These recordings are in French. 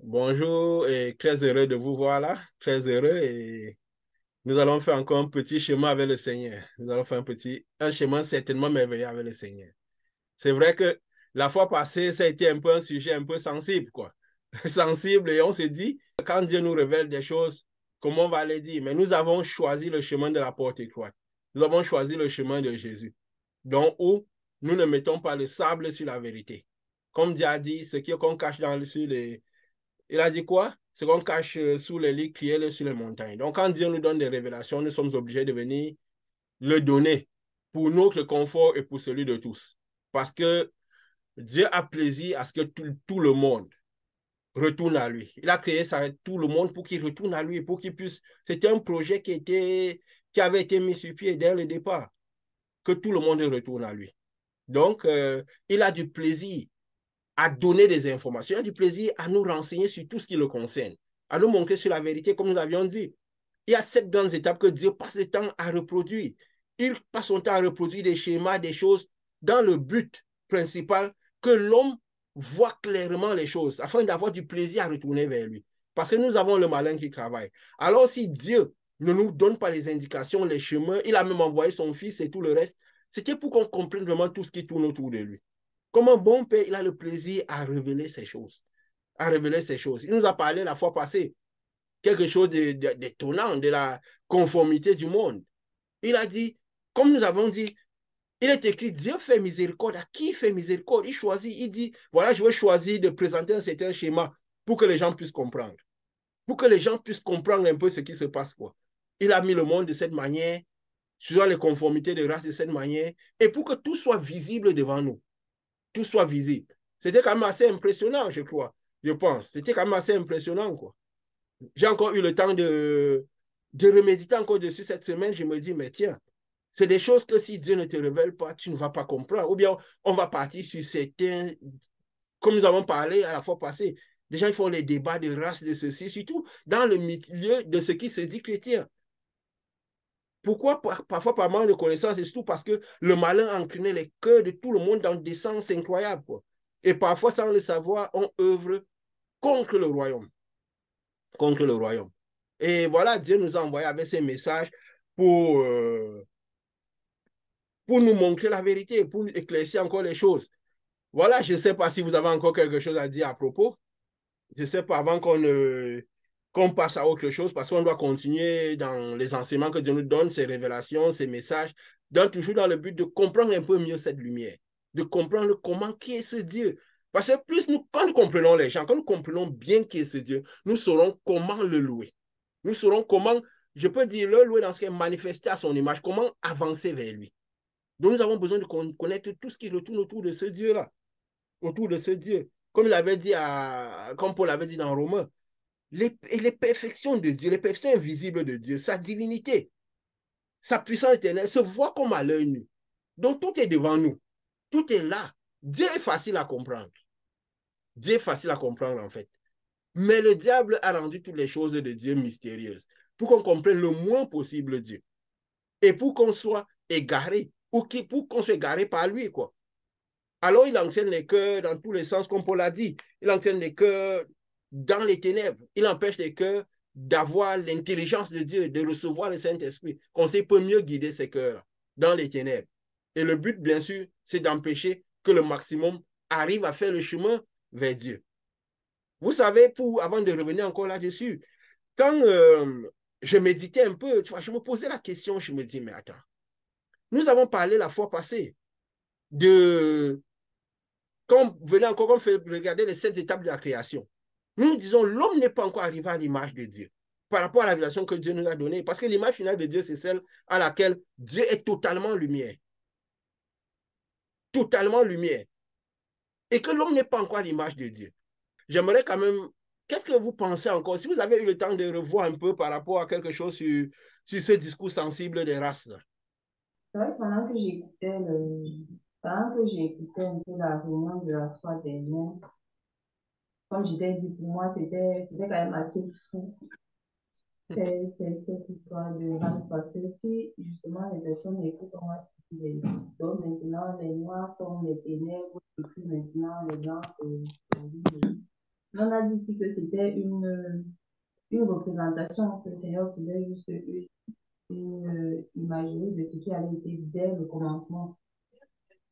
Bonjour et très heureux de vous voir là. Très heureux et nous allons faire encore un petit chemin avec le Seigneur. Nous allons faire un chemin certainement merveilleux avec le Seigneur. C'est vrai que la fois passée, ça a été un peu un sujet un peu sensible, quoi. Sensible et on se dit, quand Dieu nous révèle des choses, comment on va les dire? Mais nous avons choisi le chemin de la porte étroite. Nous avons choisi le chemin de Jésus. Donc, où nous ne mettons pas le sable sur la vérité. Comme Dieu a dit, ce qu'on cache sur les il a dit quoi? Ce qu'on cache sous les lits, criez-le sur les montagnes. Donc, quand Dieu nous donne des révélations, nous sommes obligés de venir le donner pour notre confort et pour celui de tous. Parce que Dieu a plaisir à ce que tout le monde retourne à lui. Il a créé ça, tout le monde pour qu'il retourne à lui, pour qu'il puisse. C'était un projet qui avait été mis sur pied dès le départ, que tout le monde retourne à lui. Donc, il a du plaisir à donner des informations, il a du plaisir à nous renseigner sur tout ce qui le concerne, à nous montrer sur la vérité, comme nous l'avions dit. Il y a 7 grandes étapes que Dieu passe le temps à reproduire. Il passe son temps à reproduire des schémas, des choses, dans le but principal que l'homme voit clairement les choses, afin d'avoir du plaisir à retourner vers lui. Parce que nous avons le malin qui travaille. Alors si Dieu ne nous donne pas les indications, les chemins, il a même envoyé son fils et tout le reste, c'était pour qu'on comprenne vraiment tout ce qui tourne autour de lui. Comme un bon père, il a le plaisir à révéler ces choses. À révéler ces choses. Il nous a parlé la fois passée quelque chose d'étonnant de la conformité du monde. Il a dit, comme nous avons dit, il est écrit, Dieu fait miséricorde. À qui il fait miséricorde? Il choisit, il dit, voilà, je vais choisir de présenter un certain schéma pour que les gens puissent comprendre. Pour que les gens puissent comprendre un peu ce qui se passe, quoi. Il a mis le monde de cette manière, sur les conformités de race de cette manière, et pour que tout soit visible devant nous. Tout soit visible. C'était quand même assez impressionnant, je crois. Je pense. C'était quand même assez impressionnant, quoi. J'ai encore eu le temps de reméditer encore dessus cette semaine. Je me dis, mais tiens, c'est des choses que si Dieu ne te révèle pas, tu ne vas pas comprendre. Ou bien on va partir sur certains, comme nous avons parlé à la fois passée, les gens ils font les débats de race, de ceci, surtout dans le milieu de ce qui se dit chrétien. Pourquoi parfois par manque de connaissance, et surtout parce que le malin a incliné les cœurs de tout le monde dans des sens incroyables, quoi. Et parfois, sans le savoir, on œuvre contre le royaume. Contre le royaume. Et voilà, Dieu nous a envoyé avec ces messages pour, euh, pour nous montrer la vérité, pour nous éclaircir encore les choses. Voilà, je ne sais pas si vous avez encore quelque chose à dire à propos. Je ne sais pas, avant qu'on passe à autre chose, parce qu'on doit continuer dans les enseignements que Dieu nous donne, ces révélations, ces messages, toujours dans le but de comprendre un peu mieux cette lumière, de comprendre comment, qui est ce Dieu. Parce que quand nous comprenons les gens, quand nous comprenons bien qui est ce Dieu, nous saurons comment le louer. Nous saurons comment, je peux dire, le louer dans ce qui est manifesté à son image, comment avancer vers lui. Donc nous avons besoin de connaître tout ce qui retourne autour de ce Dieu-là, autour de ce Dieu. Comme il avait dit comme Paul avait dit dans Romains, les perfections de Dieu, les perfections invisibles de Dieu, sa divinité, sa puissance éternelle se voit comme à l'œil nu. Donc tout est devant nous. Tout est là. Dieu est facile à comprendre. Dieu est facile à comprendre en fait. Mais le diable a rendu toutes les choses de Dieu mystérieuses pour qu'on comprenne le moins possible Dieu. Et pour qu'on soit égaré, ou pour qu'on soit égaré par lui, quoi. Alors il entraîne les cœurs dans tous les sens, comme Paul l'a dit. Il entraîne les cœurs dans les ténèbres. Il empêche les cœurs d'avoir l'intelligence de Dieu, de recevoir le Saint-Esprit. Qu'on sait peut mieux guider ces cœurs-là dans les ténèbres. Et le but, bien sûr, c'est d'empêcher que le maximum arrive à faire le chemin vers Dieu. Vous savez, avant de revenir encore là-dessus, quand je méditais un peu, tu vois, je me posais la question, je me dis, mais attends, nous avons parlé la fois passée de quand on venait encore, on fait regarder les 7 étapes de la création. Nous disons, l'homme n'est pas encore arrivé à l'image de Dieu par rapport à la révélation que Dieu nous a donnée. Parce que l'image finale de Dieu, c'est celle à laquelle Dieu est totalement lumière. Totalement lumière. Et que l'homme n'est pas encore à l'image de Dieu. J'aimerais quand même, qu'est-ce que vous pensez encore? Si vous avez eu le temps de revoir un peu par rapport à quelque chose sur ce discours sensible des races. C'est vrai que pendant que j'écoutais un peu la réunion de la fois dernière, comme je t'ai dit, pour moi, c'était quand même assez fou, cette histoire de race, parce que si justement les personnes écoutent comment donc maintenant les noirs sont les ténèbres, et puis maintenant les blancs, c'est la lumière. On a dit ici que c'était une représentation, que le Seigneur faisait juste une imagerie de ce qui avait été dès le commencement.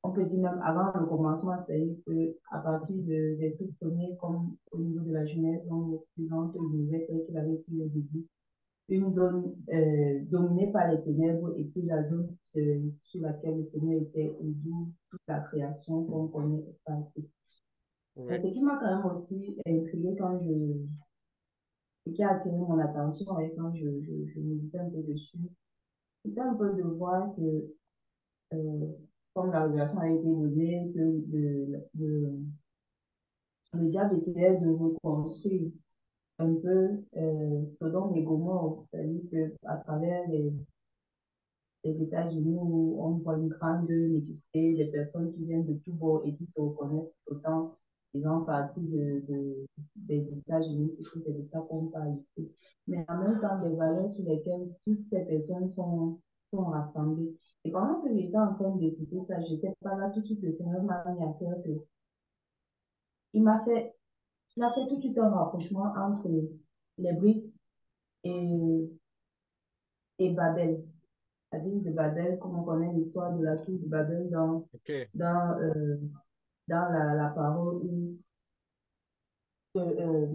On peut dire même avant le commencement, c'est-à-dire qu'à partir des tout premiers, comme au niveau de la Genèse, donc suivante l'univers tel qu'il avait été au début, une zone dominée par les ténèbres et puis la zone sur laquelle le Seigneur était et d'où toute la création qu'on connaît est partie. Oui. Mais ce qui m'a quand même aussi intrigué ce qui a attiré mon attention et quand je méditais un peu dessus, c'était un peu de voir que, euh, comme la révélation a été donnée, que le diable essayait de reconstruire un peu Sodome et Gomorrhe, c'est-à-dire qu'à travers les États-Unis où on voit une grande mixité des personnes qui viennent de tous bords et qui se reconnaissent autant faisant partie des États-Unis que des États qu'on parle ici. Mais en même temps, des valeurs sur lesquelles toutes ces personnes sont rassemblées. Et pendant que j'étais en train d'écouter ça, je n'étais pas là tout de suite, le Seigneur m'a mis à cœur que il m'a fait, il a fait tout de suite un rapprochement entre les Briques et, et Babel. La ville de Babel, comme on connaît l'histoire de la tour de Babel OK. dans, euh, dans la parole où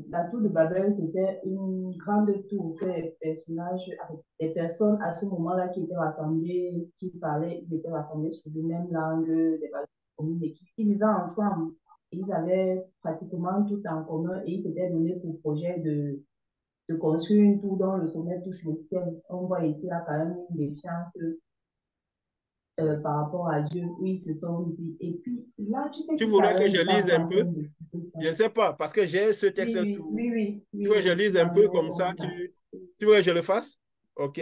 la tour de Babel, c'était une grande tour que les personnages, avec les personnes à ce moment-là qui étaient rassemblées, qui parlaient, ils étaient rassemblés sur la même langue, des valeurs communes, et qui vivaient ensemble. Ils avaient pratiquement tout en commun et ils s'étaient donné pour projet de construire une tour dont le sommet touche le ciel. On voit ici là quand même une défiance Oui. par rapport à Dieu, oui, ils se sont dit. Et puis là, tu sais, Tu tout à voudrais l'heure, que je j'étais lise un encore en train peu? de discuter ça. Je ne sais pas, parce que j'ai ce texte Oui, sous. oui, oui, Tu oui, veux que je oui, lise un dans peu Genèse comme 11, ça, là. tu veux que je le fasse? OK.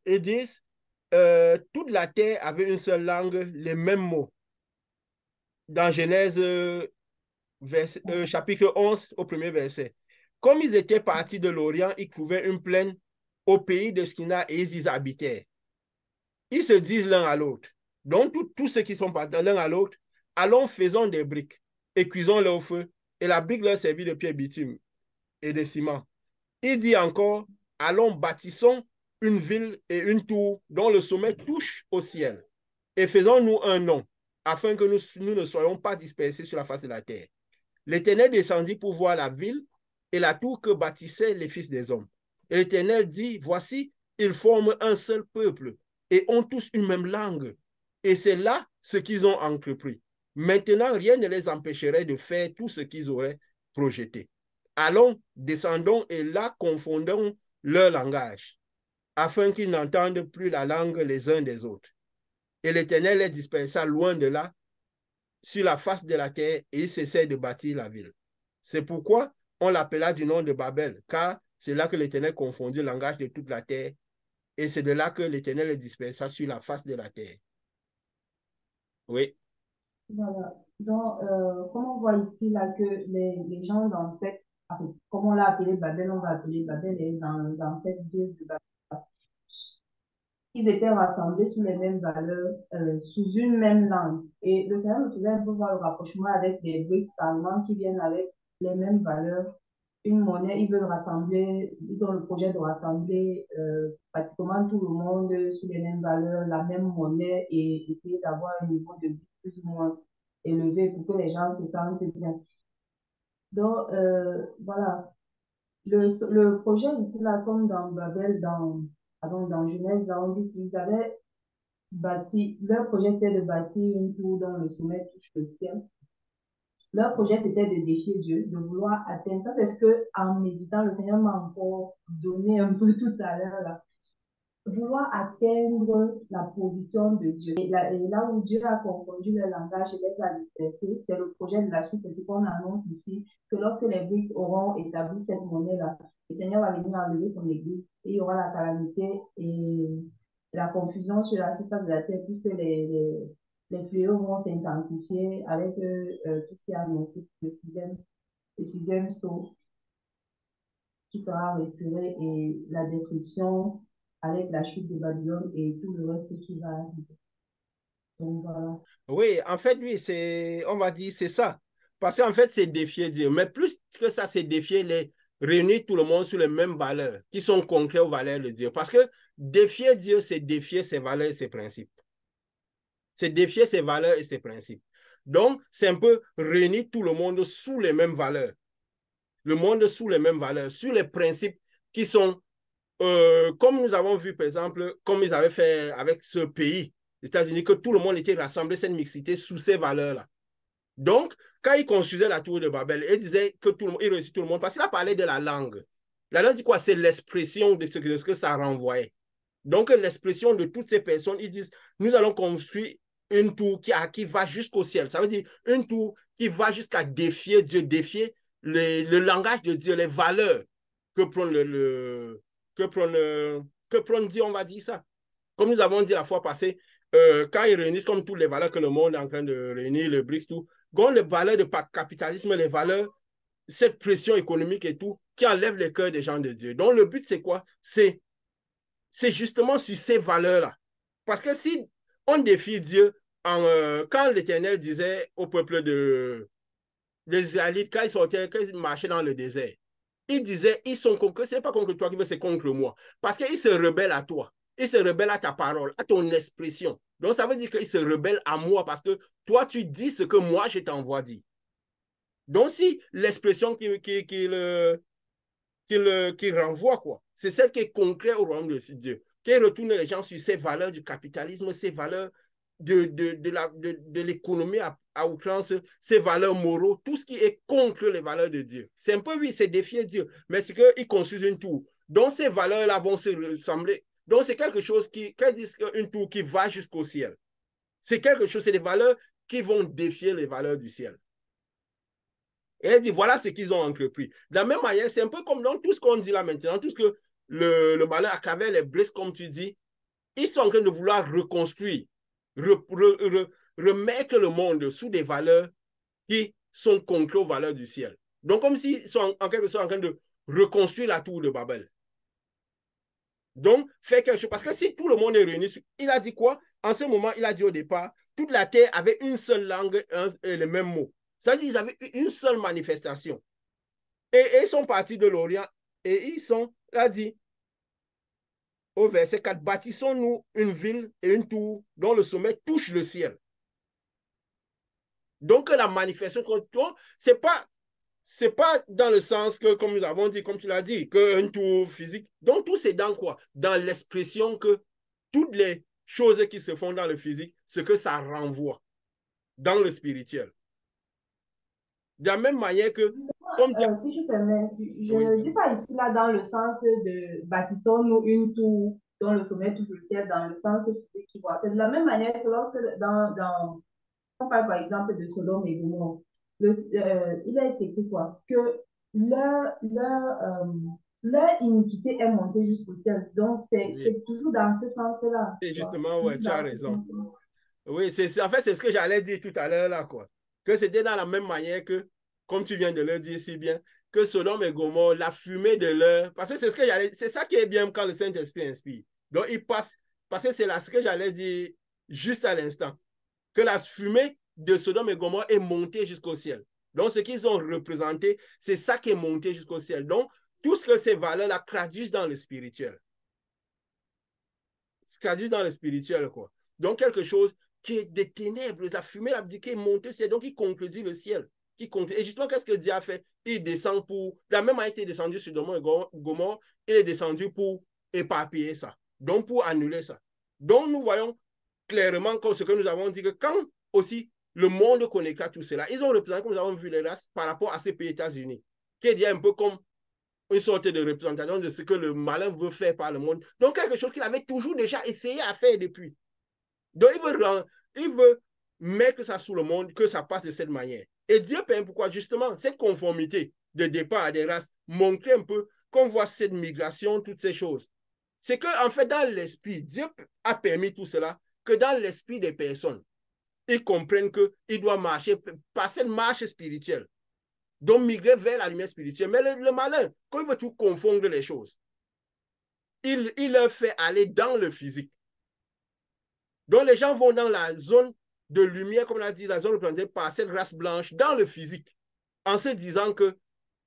Ils disent, toute la terre avait une seule langue, les mêmes mots. Dans Genèse chapitre 11, au premier verset. Comme ils étaient partis de l'Orient, ils trouvaient une plaine au pays de Skina et ils y habitaient. Ils se disent l'un à l'autre. Donc, tous ceux qui sont partis l'un à l'autre, allons, faisons des briques et cuisons-les au feu. Et la brique leur servit de pierre bitume et de ciment. Il dit encore, allons, bâtissons une ville et une tour dont le sommet touche au ciel. Et faisons-nous un nom, afin que nous ne soyons pas dispersés sur la face de la terre. L'Éternel descendit pour voir la ville et la tour que bâtissaient les fils des hommes. Et l'Éternel dit, voici, ils forment un seul peuple et ont tous une même langue. Et c'est là ce qu'ils ont entrepris. Maintenant, rien ne les empêcherait de faire tout ce qu'ils auraient projeté. Allons, descendons et là confondons leur langage, afin qu'ils n'entendent plus la langue les uns des autres. Et l'Éternel les dispersa loin de là, sur la face de la terre, et ils cessèrent de bâtir la ville. C'est pourquoi on l'appela du nom de Babel, car c'est là que l'Éternel confondit le langage de toute la terre, et c'est de là que l'Éternel les dispersa sur la face de la terre. Oui. Voilà. Donc, comme on voit ici, là, que les gens dans cette, enfin, comme on l'a appelé Babel, on va appeler Babel, et dans cette ville de Babel, ils étaient rassemblés sous les mêmes valeurs, sous une même langue. Et le Seigneur nous faisait un peu voir le rapprochement avec des briques allemands qui viennent avec les mêmes valeurs, une monnaie, ils veulent rassembler, ils ont le projet de rassembler pratiquement tout le monde sous les mêmes valeurs, la même monnaie et essayer d'avoir un niveau de vie plus ou moins élevé pour que les gens se sentent bien. Donc, voilà, le projet ici, là, comme dans Babel, pardon, dans Genèse, là, on dit qu'ils avaient bâti, leur projet c'était de bâtir une tour dont le sommet touche le ciel. Leur projet, c'était de défier Dieu, de vouloir atteindre. Ça, c'est ce que, en méditant, le Seigneur m'a encore donné un peu tout à l'heure, là. Vouloir atteindre la position de Dieu. Et là où Dieu a confondu le langage et les a dispersés, c'est le projet de la suite, c'est ce qu'on annonce ici, que lorsque les Brics auront établi cette monnaie-là, le Seigneur va venir enlever son église et il y aura la calamité et la confusion sur la surface de la terre, puisque les fléaux vont s'intensifier avec tout ce qui est annoncé, le sixième saut qui sera retiré et la destruction avec la chute de Babylone et tout le reste qui va arriver. Donc voilà. Oui, en fait, oui, c'est, on va dire, c'est ça. Parce qu'en fait, c'est défier Dieu. Mais plus que ça, c'est défier réunir tout le monde sur les mêmes valeurs qui sont concrètes aux valeurs de Dieu. Parce que défier Dieu, c'est défier ses valeurs et ses principes. C'est défier ses valeurs et ses principes. Donc, c'est un peu réunir tout le monde sous les mêmes valeurs. Le monde sous les mêmes valeurs, sur les principes qui sont, comme nous avons vu, par exemple, comme ils avaient fait avec ce pays, les États-Unis, que tout le monde était rassemblé, cette mixité, sous ces valeurs-là. Donc, quand il construisait la tour de Babel, il disait que tout le monde, il réussit tout le monde, parce qu'il a parlé de la langue. La langue dit quoi? C'est l'expression de ce que ça renvoyait. Donc, l'expression de toutes ces personnes, ils disent, nous allons construire une tour qui va jusqu'au ciel. Ça veut dire une tour qui va jusqu'à défier Dieu, défier le langage de Dieu, les valeurs que prend Dieu, on va dire ça. Comme nous avons dit la fois passée, quand ils réunissent comme toutes les valeurs que le monde est en train de réunir, le BRICS, tout, comme les valeurs de capitalisme, les valeurs, cette pression économique et tout, qui enlève les cœurs des gens de Dieu. Donc, le but, c'est quoi? C'est justement sur ces valeurs-là. Parce que si on défie Dieu, quand l'Éternel disait au peuple des Israélites, quand ils sortaient, quand ils marchaient dans le désert, il disait, ils sont contre, ce n'est pas contre toi qui veut, c'est contre moi. Parce qu'ils se rebellent à toi. Ils se rebellent à ta parole, à ton expression. Donc, ça veut dire qu'ils se rebellent à moi parce que toi, tu dis ce que moi, je t'envoie dire. Donc, si l'expression qui renvoie, quoi, c'est celle qui est concrète au royaume de Dieu, qui retourne les gens sur ces valeurs du capitalisme, ces valeurs de l'économie à outrance, ces valeurs moraux, tout ce qui est contre les valeurs de Dieu. C'est un peu, oui, c'est défier Dieu, mais c'est qu'ils construisent une tour. Donc, ces valeurs-là vont se ressembler. Donc, c'est quelque chose quand ils disent une tour qui va jusqu'au ciel, c'est quelque chose, c'est des valeurs qui vont défier les valeurs du ciel. Et elle dit, voilà ce qu'ils ont entrepris. De la même manière, c'est un peu comme dans tout ce qu'on dit là maintenant, tout ce que le malheur à travers les brises, comme tu dis, ils sont en train de vouloir reconstruire, remettre le monde sous des valeurs qui sont concrètes aux valeurs du ciel. Donc, comme s'ils sont en quelque sorte en train de reconstruire la tour de Babel. Donc, faire quelque chose. Parce que si tout le monde est réuni, il a dit quoi? En ce moment, il a dit au départ, toute la terre avait une seule langue et les mêmes mots. Ça veut dire qu'ils avaient une seule manifestation. Et ils sont partis de l'Orient et il a dit au verset 4, bâtissons-nous une ville et une tour dont le sommet touche le ciel. Donc la manifestation, c'est pas dans le sens que, comme nous avons dit, comme tu l'as dit, qu'un tour physique. Donc tout c'est dans quoi? Dans l'expression que toutes les choses qui se font dans le physique, ce que ça renvoie dans le spirituel. De la même manière que, comme Si je permets, je oui, ne dis pas ici là dans le sens de bâtissons-nous une tour dont le sommet touche le ciel, dans le sens physique qui voit. C'est de la même manière que lorsque on parle par exemple de Sodome et Gomorrhe, il a été écrit quoi? Que leur, leur, euh, leur iniquité est montée jusqu'au ciel. Donc oui. c'est toujours dans ce sens-là. Et C'est justement, ouais, toujours tu as dans ce raison. sens-là. Oui, en fait, c'est ce que j'allais dire tout à l'heure là, quoi. Que c'était dans la même manière que, comme tu viens de le dire si bien, que Sodome et Gomorrhe, la fumée de leur. Parce que c'est ça qui est bien quand le Saint-Esprit inspire. Donc, il passe. Parce que c'est là ce que j'allais dire juste à l'instant. Que la fumée de Sodome et Gomorrhe est montée jusqu'au ciel. Donc, ce qu'ils ont représenté, c'est ça qui est monté jusqu'au ciel. Donc, tout ce que ces valeurs-là traduisent dans le spirituel. Traduisent dans le spirituel, quoi. Donc, quelque chose qui est des ténèbres, la fumée qui est montée, c'est donc il concrétise le ciel. Et justement, qu'est-ce que Dieu a fait? Il descend pour, de la même manière qu'il est descendu sur Gomorrhe, il est descendu pour éparpiller ça. Donc, pour annuler ça. Donc, nous voyons clairement comme ce que nous avons dit, que quand aussi le monde connaîtra tout cela, ils ont représenté, comme nous avons vu les races, par rapport à ces pays États-Unis, qui est un peu comme une sorte de représentation de ce que le malin veut faire par le monde. Donc, quelque chose qu'il avait toujours déjà essayé à faire depuis. Donc, il veut mettre ça sous le monde, que ça passe de cette manière. Et Dieu permet pourquoi, justement, cette conformité de départ à des races montrait un peu qu'on voit cette migration, toutes ces choses. C'est qu'en en fait, dans l'esprit, Dieu a permis tout cela, que dans l'esprit des personnes, ils comprennent qu'ils doivent marcher, passer une marche spirituelle. Donc, migrer vers la lumière spirituelle. Mais le malin, quand il veut tout confondre les choses, il leur fait aller dans le physique. Donc, les gens vont dans la zone de lumière, comme on a dit, la zone représentée par cette race blanche dans le physique, en se disant que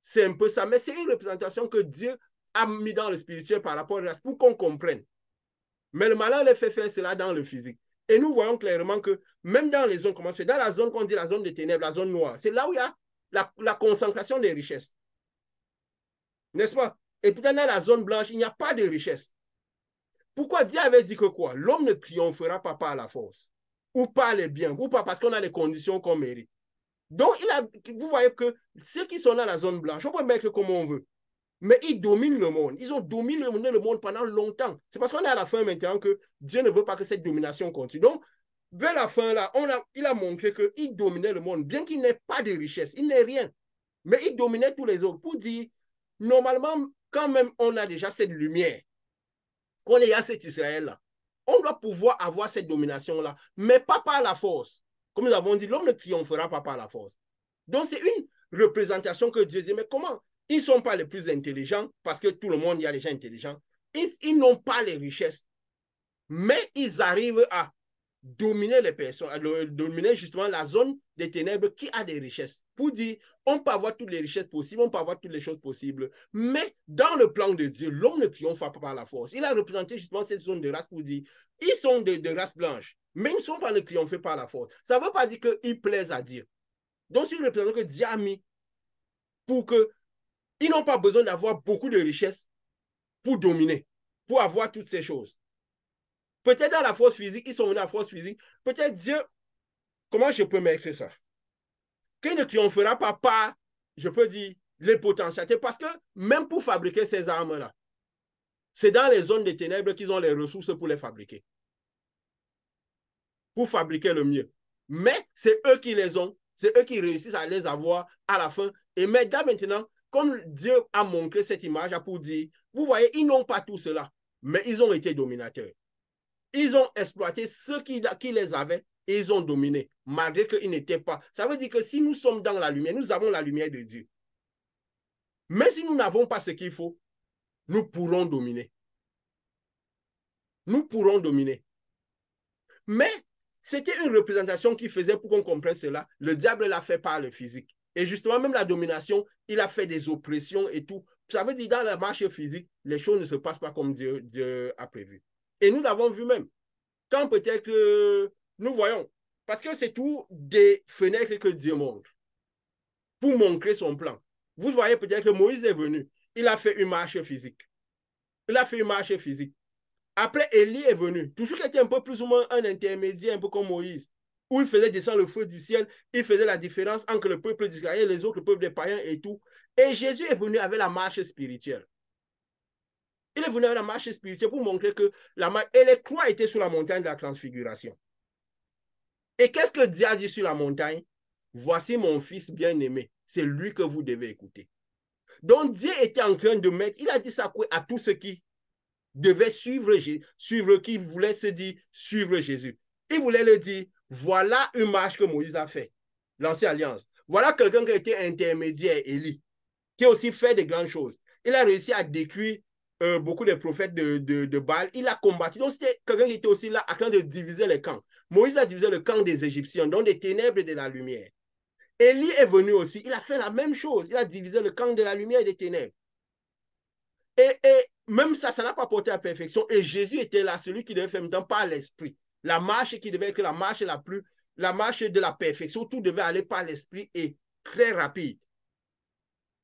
c'est un peu ça. Mais c'est une représentation que Dieu a mis dans le spirituel par rapport à la race pour qu'on comprenne. Mais le malin les fait faire cela dans le physique. Et nous voyons clairement que même dans les zones, comment c'est dans la zone qu'on dit la zone des ténèbres, la zone noire, c'est là où il y a la concentration des richesses. N'est-ce pas? Et peut-être dans la zone blanche, il n'y a pas de richesse. Pourquoi Dieu avait dit que quoi? L'homme ne triomphera pas par la force, ou par les biens, ou pas parce qu'on a les conditions qu'on mérite. Donc, vous voyez que ceux qui sont dans la zone blanche, on peut mettre comme on veut, mais ils dominent le monde. Ils ont dominé le monde pendant longtemps. C'est parce qu'on est à la fin maintenant que Dieu ne veut pas que cette domination continue. Donc, vers la fin, là, il a montré qu'il dominait le monde, bien qu'il n'ait pas de richesse, il n'est rien. Mais il dominait tous les autres pour dire, normalement, quand même, on a déjà cette lumière, qu'on est à cet Israël-là, on doit pouvoir avoir cette domination-là, mais pas par la force. Comme nous avons dit, l'homme ne triomphera pas par la force. Donc, c'est une représentation que Dieu dit, mais comment? Ils ne sont pas les plus intelligents, parce que tout le monde, il y a des gens intelligents. Ils n'ont pas les richesses, mais ils arrivent à dominer les personnes, à dominer justement la zone des ténèbres qui a des richesses. Pour dire, on peut avoir toutes les richesses possibles, on peut avoir toutes les choses possibles, mais dans le plan de Dieu, l'homme ne triomphe pas par la force. Il a représenté justement cette zone de race pour dire, ils sont de race blanche, mais ils ne sont pas triomphés par la force. Ça ne veut pas dire qu'ils plaisent à Dieu. Donc, c'est une représentation que Dieu a mis pour qu'ils n'ont pas besoin d'avoir beaucoup de richesses pour dominer, pour avoir toutes ces choses. Peut-être dans la force physique, ils sont venus à la force physique. Peut-être Dieu, comment je peux mettre ça? Qu'il ne triomphera pas par, je peux dire, les potentialités. Parce que même pour fabriquer ces armes-là, c'est dans les zones des ténèbres qu'ils ont les ressources pour les fabriquer. Pour fabriquer le mieux. Mais c'est eux qui les ont. C'est eux qui réussissent à les avoir à la fin. Et maintenant, comme Dieu a montré cette image pour dire, vous voyez, ils n'ont pas tout cela, mais ils ont été dominateurs. Ils ont exploité ceux qui les avaient et ils ont dominé, malgré qu'ils n'étaient pas. Ça veut dire que si nous sommes dans la lumière, nous avons la lumière de Dieu. Mais si nous n'avons pas ce qu'il faut, nous pourrons dominer. Nous pourrons dominer. Mais c'était une représentation qui faisait pour qu'on comprenne cela. Le diable l'a fait par le physique. Et justement, même la domination, il a fait des oppressions et tout. Ça veut dire dans la marche physique, les choses ne se passent pas comme Dieu a prévu. Et nous avons vu même, quand peut-être que nous voyons, parce que c'est tout des fenêtres que Dieu montre pour montrer son plan. Vous voyez peut-être que Moïse est venu, il a fait une marche physique. Il a fait une marche physique. Après, Élie est venu, toujours qui était un peu plus ou moins un intermédiaire, un peu comme Moïse, où il faisait descendre le feu du ciel, il faisait la différence entre le peuple d'Israël et les autres peuples des païens et tout. Et Jésus est venu avec la marche spirituelle. Il est venu avec la marche spirituelle pour montrer que la marche, et les croix étaient sur la montagne de la transfiguration. Et qu'est-ce que Dieu a dit sur la montagne? Voici mon fils bien-aimé, c'est lui que vous devez écouter. Donc Dieu était en train de mettre, il a dit ça à tous ceux qui devaient suivre, qui voulaient se dire suivre Jésus. Il voulait leur dire, voilà une marche que Moïse a fait, l'ancienne alliance. Voilà quelqu'un qui a été intermédiaire, Élie, qui a aussi fait de grandes choses. Il a réussi à détruire beaucoup de prophètes de Baal. Il a combattu. Donc, c'était quelqu'un qui était aussi là en train de diviser les camps. Moïse a divisé le camp des Égyptiens, donc des ténèbres et de la lumière. Élie est venu aussi. Il a fait la même chose. Il a divisé le camp de la lumière et des ténèbres. Et même ça n'a pas porté à perfection. Et Jésus était là, celui qui devait faire maintenant par l'esprit. La marche qui devait être la marche de la perfection. Tout devait aller par l'esprit et très rapide.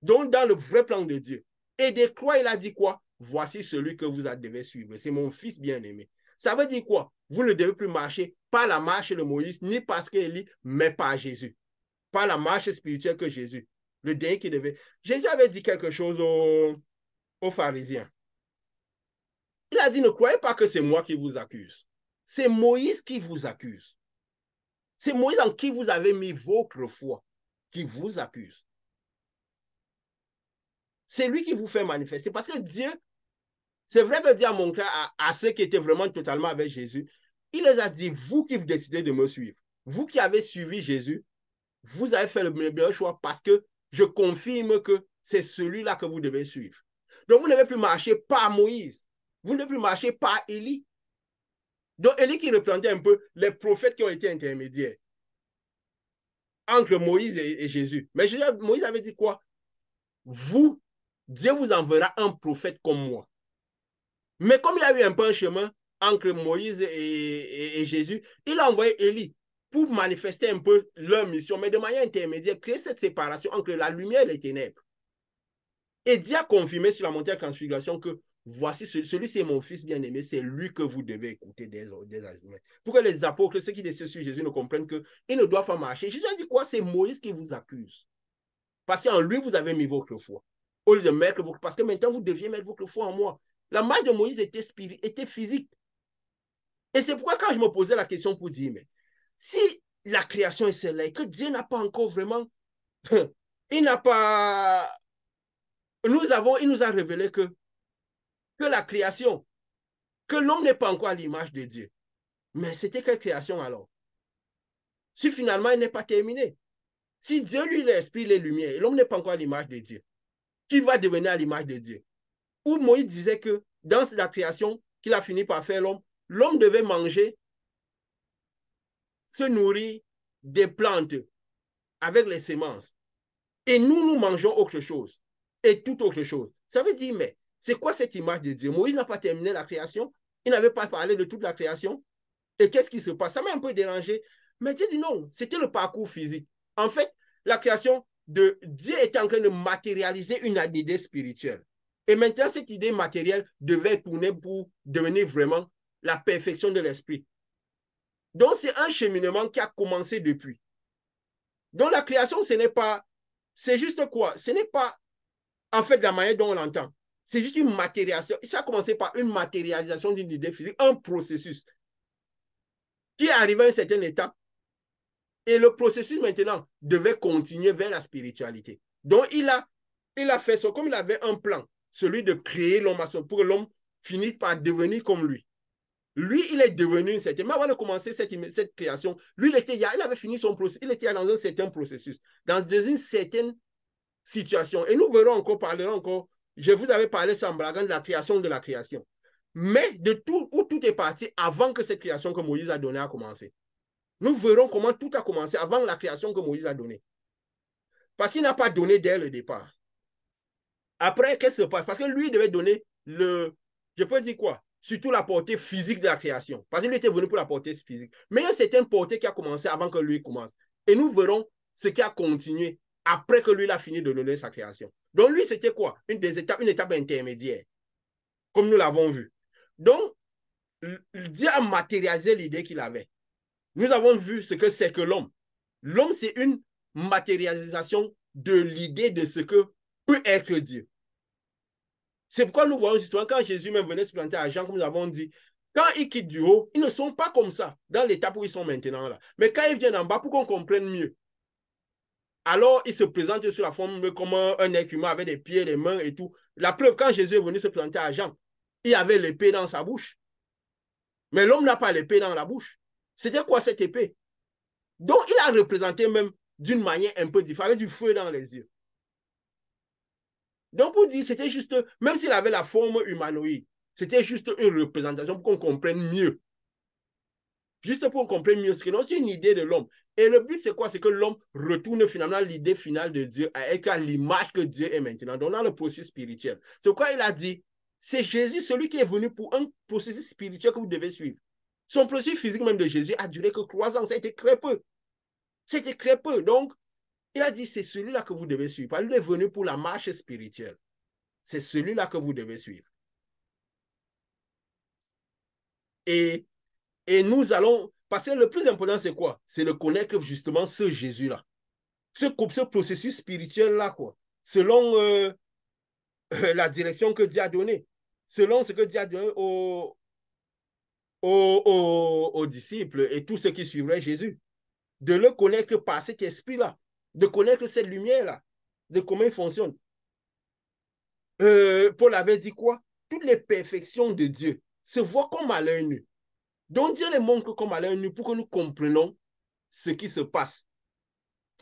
Donc, dans le vrai plan de Dieu. Et des croix, il a dit quoi? Voici celui que vous devez suivre. C'est mon fils bien-aimé. Ça veut dire quoi? Vous ne devez plus marcher par la marche de Moïse, ni parce qu'Élie, mais par Jésus. Par la marche spirituelle que Jésus. Le dernier qui devait. Jésus avait dit quelque chose aux pharisiens. Il a dit, ne croyez pas que c'est moi qui vous accuse. C'est Moïse qui vous accuse. C'est Moïse en qui vous avez mis votre foi, qui vous accuse. C'est lui qui vous fait manifester. Parce que Dieu, c'est vrai que Dieu a montré à ceux qui étaient vraiment totalement avec Jésus, il les a dit, vous qui décidez de me suivre, vous qui avez suivi Jésus, vous avez fait le meilleur choix parce que je confirme que c'est celui-là que vous devez suivre. Donc vous ne devez plus marcher par Moïse, vous ne devez plus marcher par Élie. Donc, Élie qui représentait un peu les prophètes qui ont été intermédiaires entre Moïse et Jésus. Mais Moïse avait dit quoi? Vous, Dieu vous enverra un prophète comme moi. Mais comme il y a eu un peu un chemin entre Moïse et Jésus, il a envoyé Élie pour manifester un peu leur mission, mais de manière intermédiaire, créer cette séparation entre la lumière et les ténèbres. Et Dieu a confirmé sur la montagne de transfiguration que voici celui-ci est mon fils bien-aimé, c'est lui que vous devez écouter des humains. Pour que les apôtres, ceux qui décident sur Jésus, ne comprennent qu'ils ne doivent pas marcher. Jésus a dit quoi? C'est Moïse qui vous accuse. Parce qu'en lui, vous avez mis votre foi. Au lieu de mettre votre... Parce que maintenant, vous deviez mettre votre foi en moi. La marche de Moïse était physique. Et c'est pourquoi quand je me posais la question pour dire, mais si la création est celle-là et que Dieu n'a pas encore vraiment... il n'a pas... Il nous a révélé que la création, que l'homme n'est pas encore à l'image de Dieu. Mais c'était quelle création alors? Si finalement il n'est pas terminé. Si Dieu lui l'esprit, les lumières, et l'homme n'est pas encore à l'image de Dieu, qui va devenir à l'image de Dieu? Où Moïse disait que dans la création qu'il a fini par faire l'homme devait manger, se nourrir des plantes avec les semences. Et nous mangeons autre chose. Et tout autre chose. Ça veut dire, mais c'est quoi cette image de Dieu? Moïse n'a pas terminé la création. Il n'avait pas parlé de toute la création. Et qu'est-ce qui se passe? Ça m'a un peu dérangé. Mais Dieu dit non, c'était le parcours physique. En fait, la création de Dieu était en train de matérialiser une idée spirituelle. Et maintenant, cette idée matérielle devait tourner pour devenir vraiment la perfection de l'esprit. Donc, c'est un cheminement qui a commencé depuis. Donc, la création, ce n'est pas... C'est juste quoi? Ce n'est pas, en fait, la manière dont on l'entend. C'est juste une matérialisation. Ça a commencé par une matérialisation d'une idée physique, un processus qui est arrivé à un certain état. Et le processus, maintenant, devait continuer vers la spiritualité. Donc, il a fait ça comme il avait un plan, celui de créer l'homme pour que l'homme finisse par devenir comme lui. Lui, il est devenu une certaine... Mais avant de commencer cette création, lui, il avait fini son processus. Il était dans un certain processus, dans une certaine situation. Et nous verrons encore, parlerons encore. Je vous avais parlé sans blague de la création de la création. Mais de tout, où tout est parti avant que cette création que Moïse a donnée a commencé. Nous verrons comment tout a commencé avant la création que Moïse a donnée. Parce qu'il n'a pas donné dès le départ. Après, qu'est-ce qui se passe? Parce que lui, il devait donner je peux dire quoi? Surtout la portée physique de la création. Parce qu'il était venu pour la portée physique. Mais il y a certaine portée qui a commencé avant que lui commence. Et nous verrons ce qui a continué après que lui il a fini de donner sa création. Donc lui, c'était quoi? Une étape intermédiaire, comme nous l'avons vu. Donc, Dieu a matérialisé l'idée qu'il avait. Nous avons vu ce que c'est que l'homme. L'homme, c'est une matérialisation de l'idée de ce que peut être Dieu. C'est pourquoi nous voyons justement quand Jésus même venait se planter à Jean, comme nous avons dit, quand ils quittent du haut, ils ne sont pas comme ça, dans l'étape où ils sont maintenant là. Mais quand ils viennent en bas, pour qu'on comprenne mieux, alors ils se présentent sur la forme comme un être humain avec des pieds, des mains et tout. La preuve, quand Jésus est venu se planter à Jean, il avait l'épée dans sa bouche. Mais l'homme n'a pas l'épée dans la bouche. C'était quoi cette épée? Donc, il a représenté même d'une manière un peu différente, avec du feu dans les yeux. Donc, pour dire, c'était juste, même s'il avait la forme humanoïde, c'était juste une représentation pour qu'on comprenne mieux. Juste pour qu'on comprenne mieux, c'est une idée de l'homme. Et le but, c'est quoi? C'est que l'homme retourne finalement l'idée finale de Dieu à l'image que Dieu est maintenant, donc dans le processus spirituel. C'est pourquoi il a dit, c'est Jésus, celui qui est venu pour un processus spirituel que vous devez suivre. Son processus physique même de Jésus a duré que 3 ans, ça a été très peu. C'était très peu. Donc, il a dit, c'est celui-là que vous devez suivre. Il est venu pour la marche spirituelle. C'est celui-là que vous devez suivre. Et nous allons, parce que le plus important, c'est quoi? C'est de connaître justement ce Jésus-là. Ce processus spirituel-là, quoi. Selon la direction que Dieu a donnée. Selon ce que Dieu a donné aux disciples et tous ceux qui suivraient Jésus. De le connaître par cet esprit-là. De connaître cette lumière-là. De comment il fonctionne. Paul avait dit quoi? Toutes les perfections de Dieu se voient comme à l'œil nu. Donc Dieu les montre comme à l'œil nu pour que nous comprenions ce qui se passe.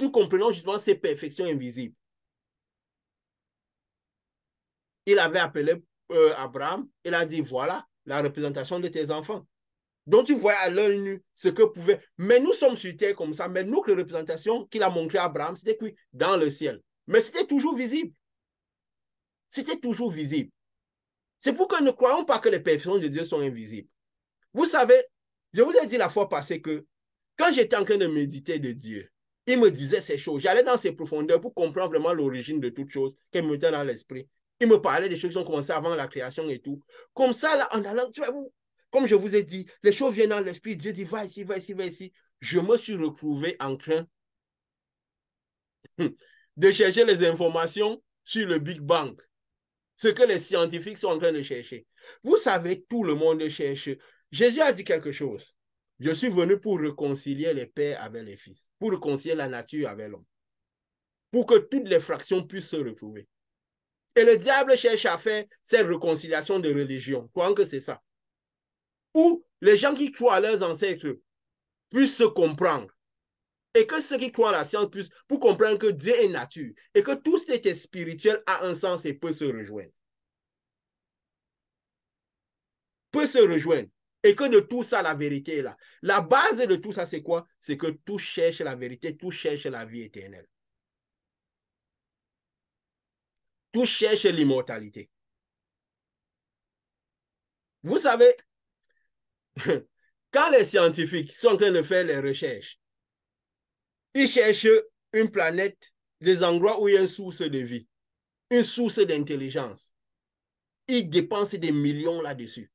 Nous comprenons justement ces perfections invisibles. Il avait appelé Abraham, il a dit voilà la représentation de tes enfants. Donc, tu voyais à l'œil nu ce que pouvait. Mais nous sommes sur terre comme ça. Mais notre représentation qu'il a montrée à Abraham, c'était que dans le ciel. Mais c'était toujours visible. C'était toujours visible. C'est pourquoi ne croyons pas que les perfections de Dieu sont invisibles. Vous savez, je vous ai dit la fois passée que quand j'étais en train de méditer de Dieu, il me disait ces choses. J'allais dans ses profondeurs pour comprendre vraiment l'origine de toutes choses qu'elle me mettait dans l'esprit. Il me parlait des choses qui ont commencé avant la création et tout. Comme ça, là, en allant, tu vois, comme je vous ai dit, les choses viennent dans l'esprit. Dieu dit, va ici, va ici, va ici. Je me suis retrouvé en train de chercher les informations sur le Big Bang. Ce que les scientifiques sont en train de chercher. Vous savez, tout le monde cherche. Jésus a dit quelque chose. Je suis venu pour réconcilier les pères avec les fils, pour réconcilier la nature avec l'homme, pour que toutes les fractions puissent se retrouver. Et le diable cherche à faire cette réconciliation de religion, croyant que c'est ça. Où les gens qui croient à leurs ancêtres puissent se comprendre. Et que ceux qui croient à la science puissent, pour comprendre que Dieu est nature, et que tout ce qui est spirituel a un sens et peut se rejoindre. Peut se rejoindre. Et que de tout ça, la vérité est là. La base de tout ça, c'est quoi? C'est que tout cherche la vérité, tout cherche la vie éternelle. Tout cherche l'immortalité. Vous savez, quand les scientifiques sont en train de faire les recherches, ils cherchent une planète, des endroits où il y a une source de vie, une source d'intelligence. Ils dépensent des millions là-dessus.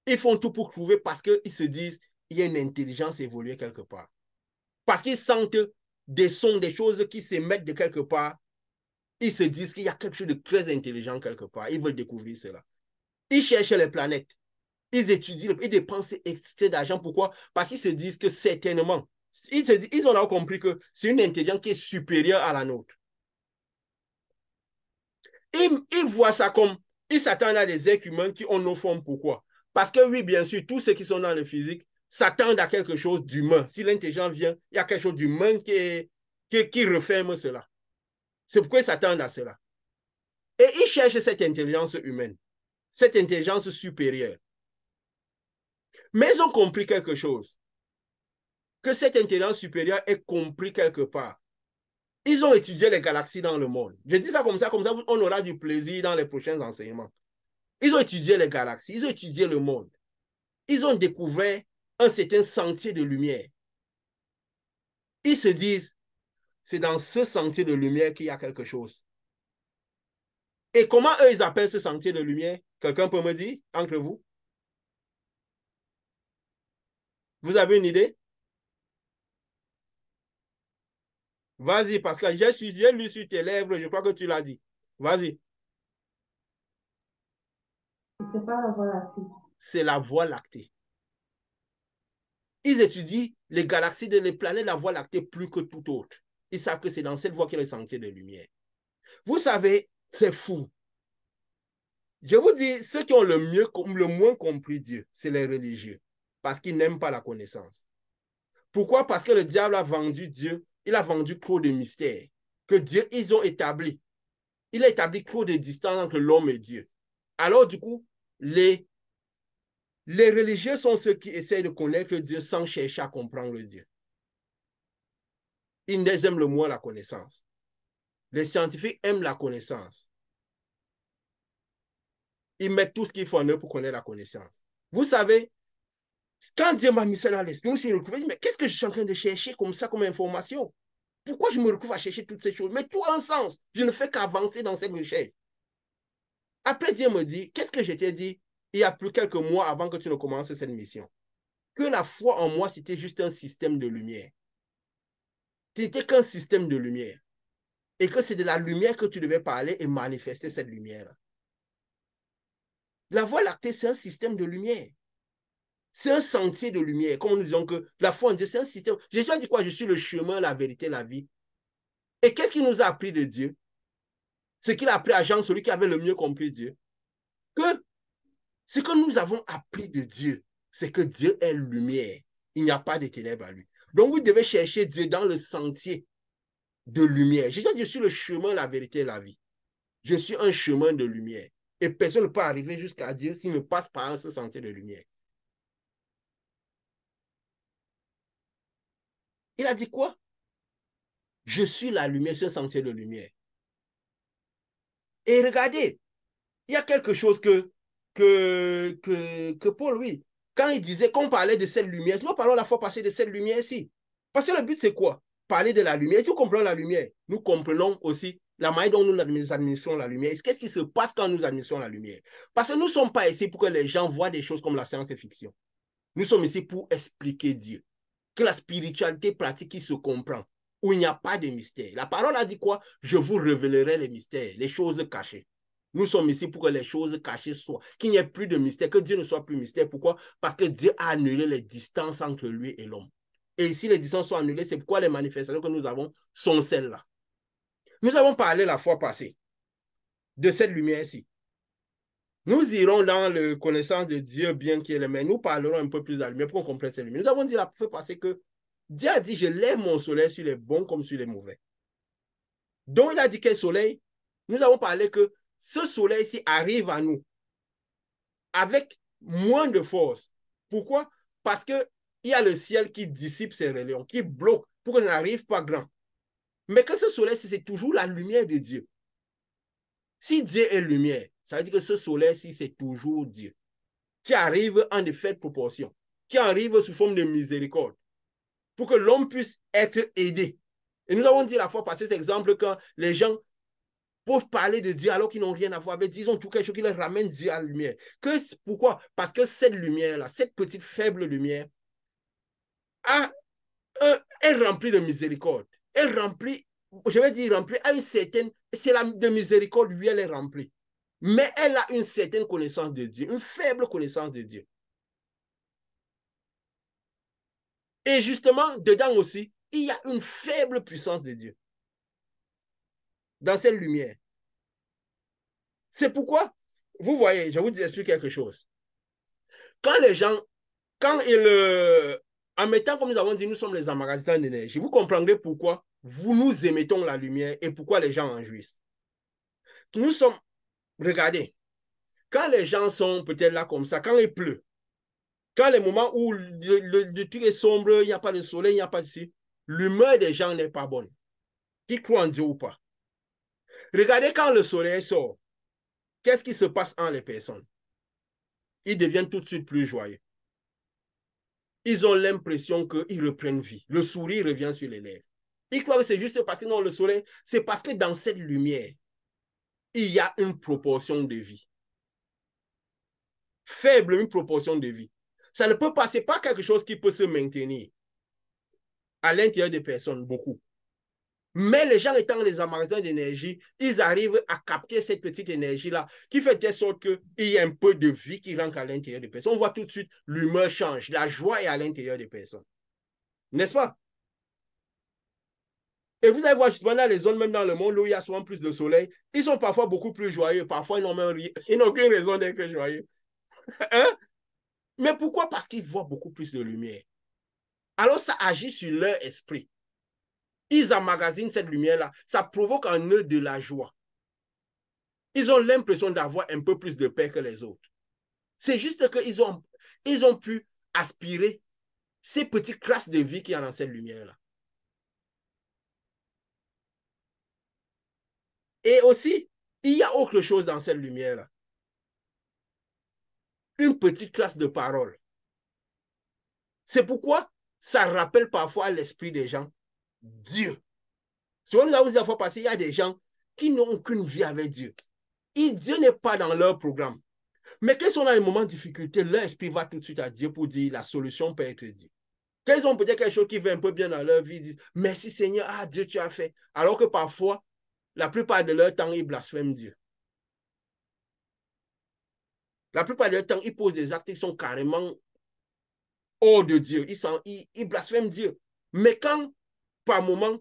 Ils font tout pour trouver parce qu'ils se disent qu'il y a une intelligence évoluée quelque part. Parce qu'ils sentent des sons, des choses qui s'émettent de quelque part. Ils se disent qu'il y a quelque chose de très intelligent quelque part. Ils veulent découvrir cela. Ils cherchent les planètes. Ils étudient, ils dépensent excès d'argent. Pourquoi? Parce qu'ils se disent que certainement, ils ont compris que c'est une intelligence qui est supérieure à la nôtre. Ils voient ça comme, ils s'attendent à des êtres humains qui ont nos formes. Pourquoi? Parce que oui, bien sûr, tous ceux qui sont dans le physique s'attendent à quelque chose d'humain. Si l'intelligence vient, il y a quelque chose d'humain qui referme cela. C'est pourquoi ils s'attendent à cela. Et ils cherchent cette intelligence humaine, cette intelligence supérieure. Mais ils ont compris quelque chose, que cette intelligence supérieure est comprise quelque part. Ils ont étudié les galaxies dans le monde. Je dis ça, on aura du plaisir dans les prochains enseignements. Ils ont étudié les galaxies, ils ont étudié le monde. Ils ont découvert un certain sentier de lumière. Ils se disent, c'est dans ce sentier de lumière qu'il y a quelque chose. Et comment eux, ils appellent ce sentier de lumière? Quelqu'un peut me dire, entre vous? Vous avez une idée? Vas-y, Pascal, j'ai lu sur tes lèvres, je crois que tu l'as dit. Vas-y. C'est pas la Voie lactée. C'est la Voie lactée. Ils étudient les galaxies les planètes de la Voie lactée plus que tout autre. Ils savent que c'est dans cette voie qu'il y a le sentier de lumière. Vous savez, c'est fou. Je vous dis, ceux qui ont le moins compris Dieu, c'est les religieux. Parce qu'ils n'aiment pas la connaissance. Pourquoi? Parce que le diable a vendu Dieu, il a vendu trop de mystères. Que Dieu, ils ont établi. Il a établi trop de distance entre l'homme et Dieu. Alors, du coup, les religieux sont ceux qui essayent de connaître Dieu sans chercher à comprendre Dieu. Ils aiment le moins la connaissance. Les scientifiques aiment la connaissance. Ils mettent tout ce qu'il faut en eux pour connaître la connaissance. Vous savez, quand Dieu m'a mis ça dans l'esprit, je me suis retrouvé, mais qu'est-ce que je suis en train de chercher comme ça, comme information? Pourquoi je me retrouve à chercher toutes ces choses? Mais tout a un sens. Je ne fais qu'avancer dans cette recherche. Après, Dieu me dit, qu'est-ce que je t'ai dit il y a plus quelques mois avant que tu ne commences cette mission? Que la foi en moi, c'était juste un système de lumière. C'était qu'un système de lumière. Et que c'est de la lumière que tu devais parler et manifester cette lumière. La Voie lactée, c'est un système de lumière. C'est un sentier de lumière. Comme nous disons que la foi en Dieu, c'est un système. Jésus a dit quoi? Je suis le chemin, la vérité, la vie. Et qu'est-ce qu'il nous a appris de Dieu? Ce qu'il a appris à Jean, celui qui avait le mieux compris Dieu. Que ce que nous avons appris de Dieu, c'est que Dieu est lumière. Il n'y a pas de ténèbres à lui. Donc, vous devez chercher Dieu dans le sentier de lumière. Jésus a dit, je suis le chemin, la vérité et la vie. Je suis un chemin de lumière. Et personne ne peut arriver jusqu'à Dieu s'il ne passe par ce sentier de lumière. Il a dit quoi? Je suis la lumière, je suis un sentier de lumière. Et regardez, il y a quelque chose que Paul, oui, quand il disait qu'on parlait de cette lumière, nous parlons la fois passée de cette lumière ici. Parce que le but, c'est quoi? Parler de la lumière. Nous comprenons la lumière. Nous comprenons aussi la manière dont nous administrons la lumière. Qu'est-ce qui se passe quand nous administrons la lumière? Parce que nous ne sommes pas ici pour que les gens voient des choses comme la science-fiction. Nous sommes ici pour expliquer Dieu. Que la spiritualité pratique qui se comprend, où il n'y a pas de mystère. La parole a dit quoi? Je vous révélerai les mystères, les choses cachées. Nous sommes ici pour que les choses cachées soient, qu'il n'y ait plus de mystère, que Dieu ne soit plus mystère. Pourquoi? Parce que Dieu a annulé les distances entre lui et l'homme. Et ici, les distances sont annulées, c'est pourquoi les manifestations que nous avons sont celles-là. Nous avons parlé la fois passée de cette lumière-ci. Nous irons dans la connaissance de Dieu bien qu'il est, mais nous parlerons un peu plus de la lumière pour qu'on comprenne cette lumière. Nous avons dit la fois passée que Dieu a dit, je lève mon soleil sur les bons comme sur les mauvais. Donc, il a dit quel soleil? Nous avons parlé que ce soleil-ci arrive à nous avec moins de force. Pourquoi? Parce qu'il y a le ciel qui dissipe ces rayons, qui bloque pour que ça n'arrive pas grand. Mais que ce soleil-ci, c'est toujours la lumière de Dieu. Si Dieu est lumière, ça veut dire que ce soleil-ci, c'est toujours Dieu, qui arrive en effet de proportion, qui arrive sous forme de miséricorde, pour que l'homme puisse être aidé. Et nous avons dit la fois passée cet exemple quand les gens peuvent parler de Dieu alors qu'ils n'ont rien à voir avec Dieu, ils ont tout quelque chose qui leur ramène Dieu à la lumière. Pourquoi? Parce que cette lumière-là, cette petite faible lumière, est remplie de miséricorde. Est remplie, je vais dire remplie, à une certaine, c'est la de miséricorde, lui, elle est remplie. Mais elle a une certaine connaissance de Dieu, une faible connaissance de Dieu. Et justement, dedans aussi, il y a une faible puissance de Dieu dans cette lumière. C'est pourquoi, vous voyez, je vous explique quelque chose. Quand les gens, en mettant, comme nous avons dit, nous sommes les emmagasins d'énergie, vous comprendrez pourquoi nous émettons la lumière et pourquoi les gens en jouissent. Nous sommes, regardez, quand les gens sont peut-être là comme ça, quand il pleut, quand les moments où le truc est sombre, il n'y a pas de soleil, il n'y a pas de ci, l'humeur des gens n'est pas bonne. Qu'ils croient en Dieu ou pas. Regardez quand le soleil sort, qu'est-ce qui se passe en les personnes? Ils deviennent tout de suite plus joyeux. Ils ont l'impression qu'ils reprennent vie. Le sourire revient sur les lèvres. Ils croient que c'est juste parce que non, le soleil, c'est parce que dans cette lumière, il y a une proportion de vie. Faible, une proportion de vie. Ça ne peut pas, c'est pas quelque chose qui peut se maintenir à l'intérieur des personnes, beaucoup. Mais les gens étant les magasins d'énergie, ils arrivent à capter cette petite énergie-là qui fait de telle sorte qu'il y a un peu de vie qui rentre à l'intérieur des personnes. On voit tout de suite, l'humeur change, la joie est à l'intérieur des personnes. N'est-ce pas? Et vous allez voir justement dans les zones, même dans le monde où il y a souvent plus de soleil, ils sont parfois beaucoup plus joyeux. Parfois, ils n'ont aucune raison d'être joyeux. Hein? Mais pourquoi? Parce qu'ils voient beaucoup plus de lumière. Alors, ça agit sur leur esprit. Ils emmagasinent cette lumière-là. Ça provoque en eux de la joie. Ils ont l'impression d'avoir un peu plus de paix que les autres. C'est juste qu'ils ont pu aspirer ces petites classes de vie qu'il y a dans cette lumière-là. Et aussi, il y a autre chose dans cette lumière-là. Une petite classe de parole. C'est pourquoi ça rappelle parfois à l'esprit des gens Dieu. Souvent, nous avons dit la fois passée, il y a des gens qui n'ont aucune vie avec Dieu. Et Dieu n'est pas dans leur programme. Mais quand ils sont dans les moments de difficulté, leur esprit va tout de suite à Dieu pour dire la solution peut être Dieu. Quand ils ont peut-être quelque chose qui va un peu bien dans leur vie, ils disent merci Seigneur, ah Dieu tu as fait. Alors que parfois, la plupart de leur temps, ils blasphèment Dieu. La plupart de leur temps, ils posent des actes qui sont carrément hors de Dieu. Ils blasphèment Dieu. Mais quand, par moment,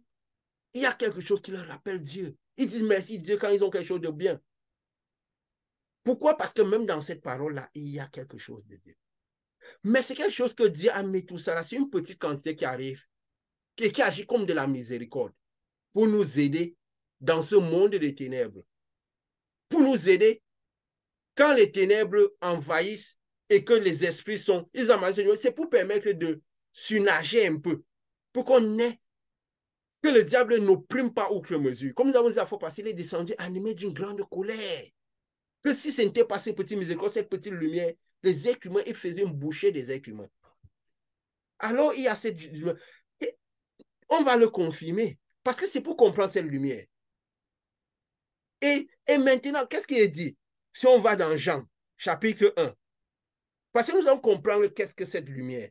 il y a quelque chose qui leur rappelle Dieu, ils disent merci Dieu quand ils ont quelque chose de bien. Pourquoi? Parce que même dans cette parole-là, il y a quelque chose de Dieu. Mais c'est quelque chose que Dieu a mis tout ça là. C'est une petite quantité qui arrive, qui agit comme de la miséricorde pour nous aider dans ce monde des ténèbres. Pour nous aider quand les ténèbres envahissent et que les esprits sont, c'est pour permettre de surnager un peu, pour qu'on ait, que le diable n'opprime pas outre mesure. Comme nous avons dit la fois passée, il est descendu animé d'une grande colère. Que si ce n'était pas ces petits miséricordes, cette petite lumière, les êtres humains, ils faisaient une bouchée des êtres humains. Alors, il y a cette lumière. On va le confirmer, parce que c'est pour comprendre cette lumière. Et maintenant, qu'est-ce qui est dit? Si on va dans Jean, chapitre 1, parce que nous allons comprendre qu'est-ce que cette lumière.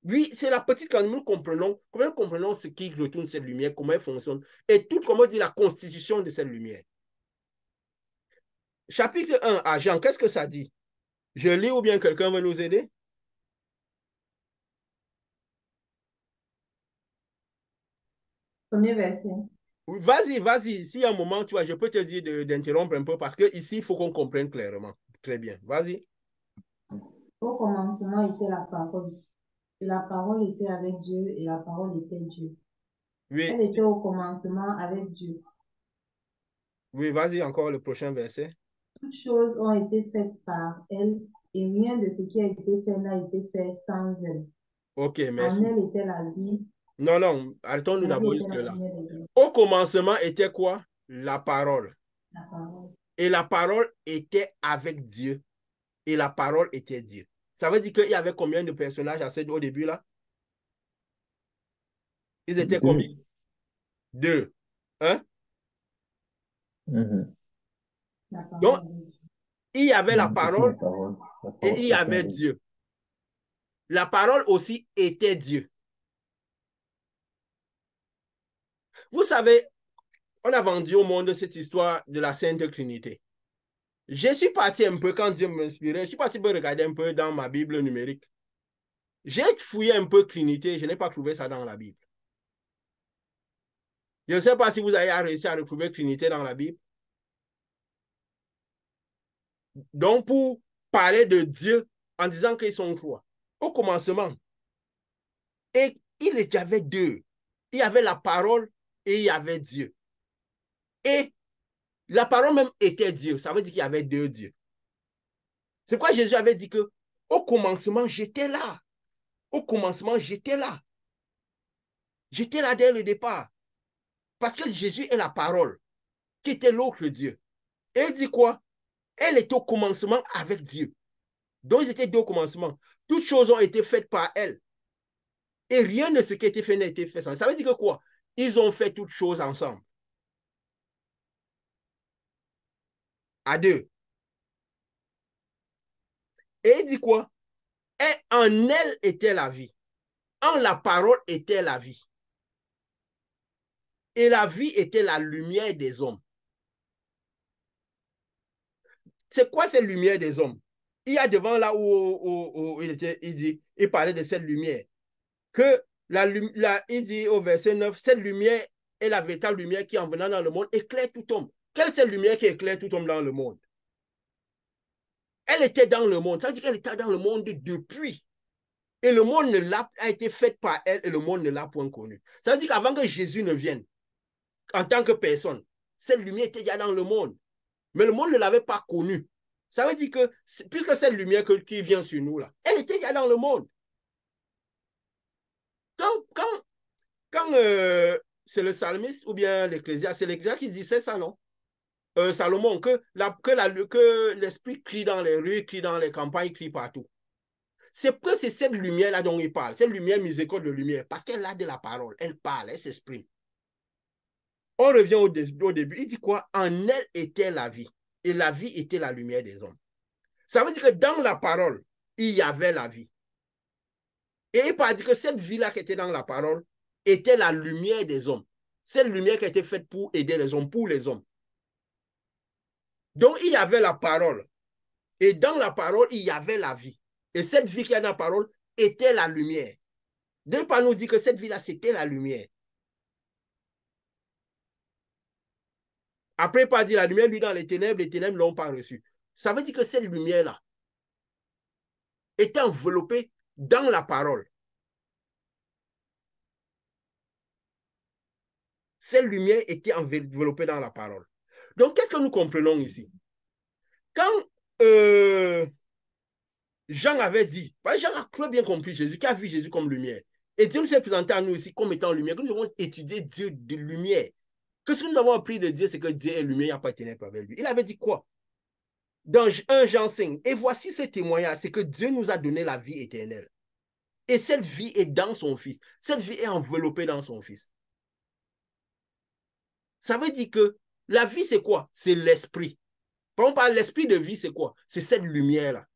Oui, c'est la petite quand nous comprenons, comment nous comprenons ce qui retourne cette lumière, comment elle fonctionne, et tout, comment dit la constitution de cette lumière. Chapitre 1 à Jean, qu'est-ce que ça dit? Je lis ou bien quelqu'un veut nous aider? Premier verset. Vas-y, vas-y. S'il y a un moment, tu vois, je peux te dire d'interrompre un peu parce que ici, il faut qu'on comprenne clairement. Très bien. Vas-y. Au commencement était la parole. Et la parole était avec Dieu et la parole était Dieu. Oui, Elle était au commencement avec Dieu. oui, vas-y encore le prochain verset. Toutes choses ont été faites par elle et rien de ce qui a été fait n'a été fait sans elle. Ok, En merci. elle était la vie Non, non, et arrêtons-nous la vie d'abord était juste la là. lumière des hommes. Au commencement était quoi? La parole. La parole. Et la parole était avec Dieu. Et la parole était Dieu. Ça veut dire qu'il y avait combien de personnages au début là? Ils étaient combien? Deux. Deux. Hein? Mhm. La parole Donc, avec Dieu. il y avait la C'était la parole parole. La et parole il y était avait avec Dieu. Dieu. La parole aussi était Dieu. Vous savez, on a vendu au monde cette histoire de la Sainte Trinité. Je suis parti un peu, quand Dieu m'inspirait, je suis parti me regarder un peu dans ma Bible numérique. J'ai fouillé un peu Trinité, je n'ai pas trouvé ça dans la Bible. Je ne sais pas si vous avez réussi à retrouver Trinité dans la Bible. Donc, pour parler de Dieu en disant qu'ils sont trois, au commencement, et il y avait deux. Il y avait la parole et il y avait Dieu. Et la parole même était Dieu. Ça veut dire qu'il y avait deux dieux. C'est pourquoi Jésus avait dit que au commencement, j'étais là. Au commencement, j'étais là. J'étais là dès le départ. Parce que Jésus est la parole, qui était l'autre Dieu. Et il dit quoi? Elle est au commencement avec Dieu. Donc, ils étaient deux au commencement. Toutes choses ont été faites par elle. Et rien de ce qui a été fait n'a été fait sans. Ça veut dire que quoi? Ils ont fait toutes choses ensemble. À deux. Et il dit quoi? Et en elle était la vie. En la parole était la vie. Et la vie était la lumière des hommes. C'est quoi cette lumière des hommes? Il y a devant là où il parlait de cette lumière. Que il dit au verset 9, cette lumière est la véritable lumière qui, en venant dans le monde, éclaire tout homme. Quelle est cette lumière qui éclaire tout homme dans le monde? Elle était dans le monde. Ça veut dire qu'elle était dans le monde depuis. Et le monde a été fait par elle et le monde ne l'a point connue. Ça veut dire qu'avant que Jésus ne vienne, en tant que personne, cette lumière était déjà dans le monde. Mais le monde ne l'avait pas connue. Ça veut dire que, puisque cette lumière qui vient sur nous, là, elle était déjà dans le monde. Quand c'est le psalmiste ou bien l'Ecclésiaste, c'est l'Ecclésiaste qui disait ça, non? Salomon, que l'Esprit crie dans les rues, crie dans les campagnes, crie partout. C'est que c'est cette lumière-là dont il parle, cette lumière miséricorde de lumière, parce qu'elle a de la parole, elle parle, elle s'exprime. On revient au début, il dit quoi? En elle était la vie, et la vie était la lumière des hommes. Ça veut dire que dans la parole, il y avait la vie. Et il parle que cette vie-là qui était dans la parole était la lumière des hommes. Cette lumière qui a été faite pour aider les hommes, pour les hommes. Donc, il y avait la parole. Et dans la parole, il y avait la vie. Et cette vie qui est dans la parole était la lumière. Dieu pas nous dit que cette vie-là, c'était la lumière. Après, pas dit la lumière, lui, dans les ténèbres ne l'ont pas reçu. Ça veut dire que cette lumière-là était enveloppée dans la parole. Cette lumière était enveloppée dans la parole. Donc, qu'est-ce que nous comprenons ici? Quand Jean avait dit, Jean a très bien compris Jésus, qui a vu Jésus comme lumière. Et Dieu nous s'est présenté à nous aussi comme étant lumière. Nous devons étudier Dieu de lumière. Que ce que nous avons appris de Dieu, c'est que Dieu est lumière, il n'y a pas de ténèbres avec lui. Il avait dit quoi? Dans 1 Jean 5, et voici ce témoignage, c'est que Dieu nous a donné la vie éternelle. Et cette vie est dans son Fils. Cette vie est enveloppée dans son Fils. Ça veut dire que la vie, c'est quoi? C'est l'esprit. Par exemple, l'esprit de vie, c'est quoi? C'est cette lumière-là.